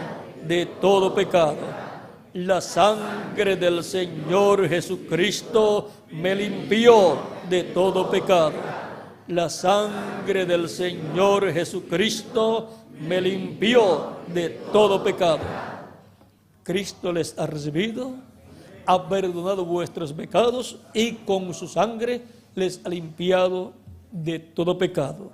de todo pecado. La sangre del Señor Jesucristo me limpió de todo pecado. La sangre del Señor Jesucristo me limpió de todo pecado. Cristo les ha recibido, ha perdonado vuestros pecados y con su sangre les ha limpiado de todo pecado.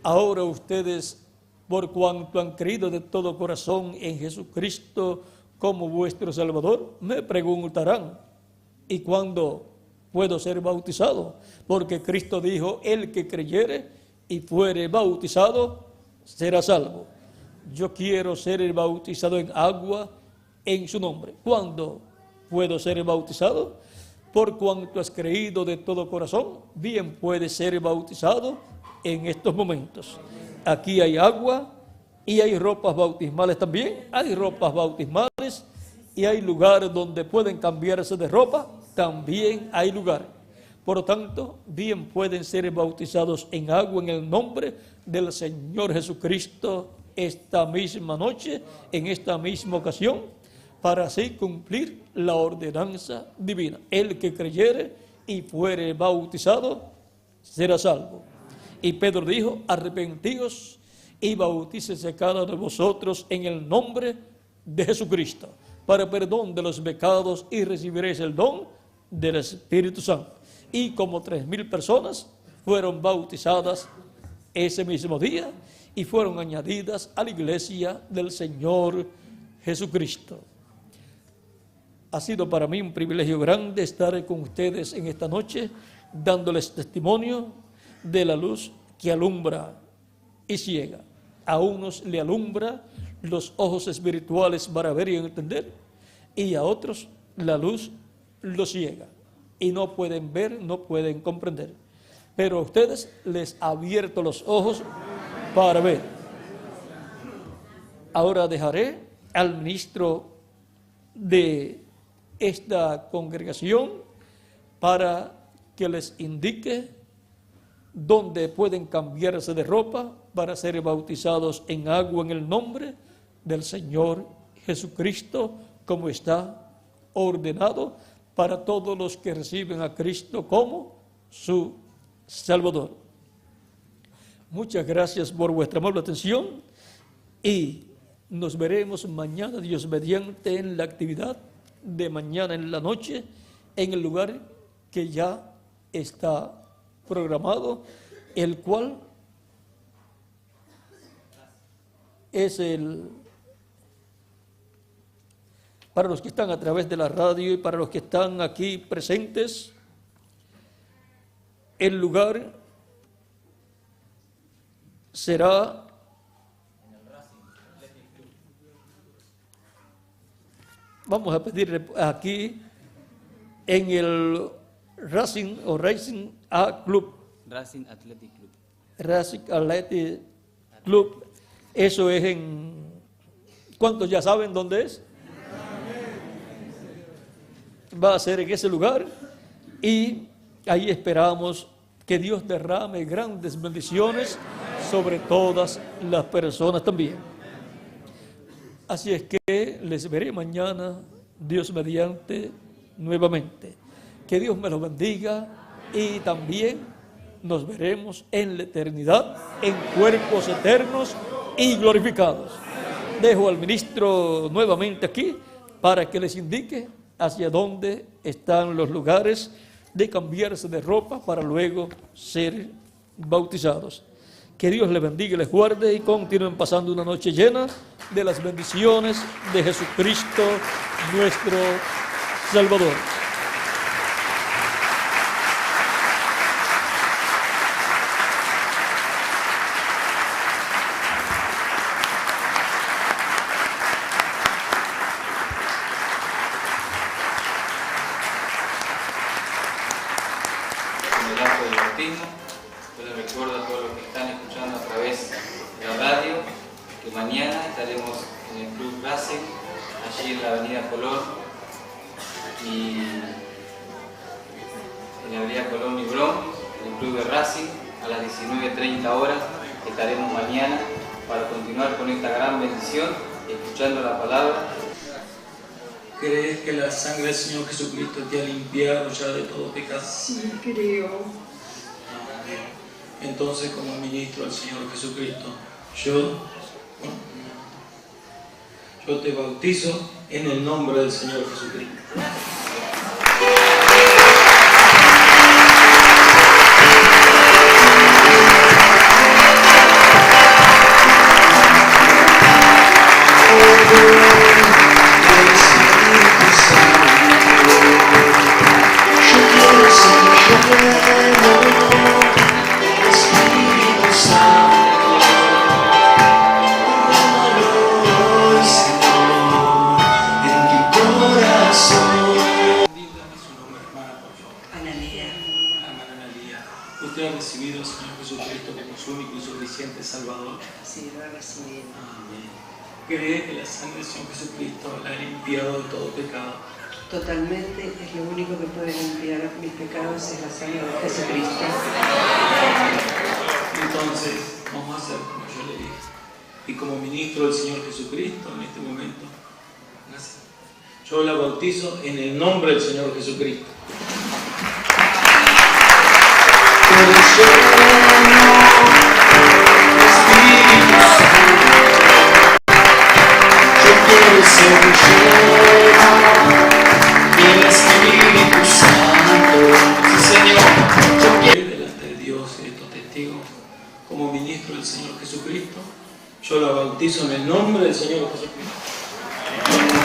Ahora ustedes, por cuanto han creído de todo corazón en Jesucristo como vuestro Salvador, me preguntarán: ¿y cuándo puedo ser bautizado? Porque Cristo dijo: el que creyere y fuere bautizado será salvo. Yo quiero ser bautizado en agua en su nombre. ¿Cuándo puedo ser bautizado? Por cuanto has creído de todo corazón, bien puedes ser bautizado en estos momentos. Aquí hay agua y hay ropas bautismales también. Hay ropas bautismales y hay lugares donde pueden cambiarse de ropa. También hay lugar. Por lo tanto, bien pueden ser bautizados en agua en el nombre del Señor Jesucristo esta misma noche, en esta misma ocasión, para así cumplir la ordenanza divina. El que creyere y fuere bautizado será salvo. Y Pedro dijo: arrepentíos y bautícese cada uno de vosotros en el nombre de Jesucristo para perdón de los pecados y recibiréis el don del Espíritu Santo. Y como 3,000 personas fueron bautizadas ese mismo día y fueron añadidas a la iglesia del Señor Jesucristo. Ha sido para mí un privilegio grande estar con ustedes en esta noche, dándoles testimonio de la luz que alumbra y ciega. A unos le alumbra los ojos espirituales para ver y entender, y a otros la luz los ciega y no pueden ver, no pueden comprender. Pero a ustedes les ha abierto los ojos para ver. Ahora dejaré al ministro de esta congregación para que les indique dónde pueden cambiarse de ropa para ser bautizados en agua en el nombre del Señor Jesucristo, como está ordenado para todos los que reciben a Cristo como su Salvador. Muchas gracias por vuestra amable atención y nos veremos mañana, Dios mediante, en la actividad de mañana en la noche, en el lugar que ya está programado, el cual es para los que están a través de la radio y para los que están aquí presentes, el lugar será vamos a pedir aquí en el Racing A Club. Racing Athletic Club. Racing Athletic Club Eso es en... ¿Cuántos ya saben dónde es? Va a ser en ese lugar y ahí esperamos que Dios derrame grandes bendiciones sobre todas las personas también. Así es que les veré mañana, Dios mediante, nuevamente. Que Dios me los bendiga y también nos veremos en la eternidad en cuerpos eternos y glorificados. Dejo al ministro nuevamente aquí para que les indique hacia dónde están los lugares de cambiarse de ropa para luego ser bautizados. Que Dios les bendiga y les guarde y continúen pasando una noche llena de las bendiciones de Jesucristo, nuestro Salvador. En el acto del bautismo, yo les recuerdo a todos los que están escuchando a través de la radio que mañana estaremos en el Club Racing, allí en la avenida Colón y Brón, en el Club de Racing, a las 19:30 horas estaremos mañana para continuar con esta gran bendición, escuchando la palabra. ¿Crees que la sangre del Señor Jesucristo te ha limpiado ya de todo pecado? Sí, creo. Entonces, como ministro del Señor Jesucristo, yo te bautizo en el nombre del Señor Jesucristo. ¿Usted ha recibido al Señor Jesucristo como su único y suficiente Salvador? Sí, lo he recibido. Amén. ¿Cree que la sangre del Señor Jesucristo la ha limpiado de todo pecado? Totalmente, es lo único que puede limpiar mis pecados, es la sangre de Jesucristo. Entonces, vamos a hacer como yo le dije. Y como ministro del Señor Jesucristo, en este momento, yo la bautizo en el nombre del Señor Jesucristo. Delante de Dios y de estos testigos, como ministro del Señor Jesucristo, yo la bautizo en el nombre del Señor Jesucristo.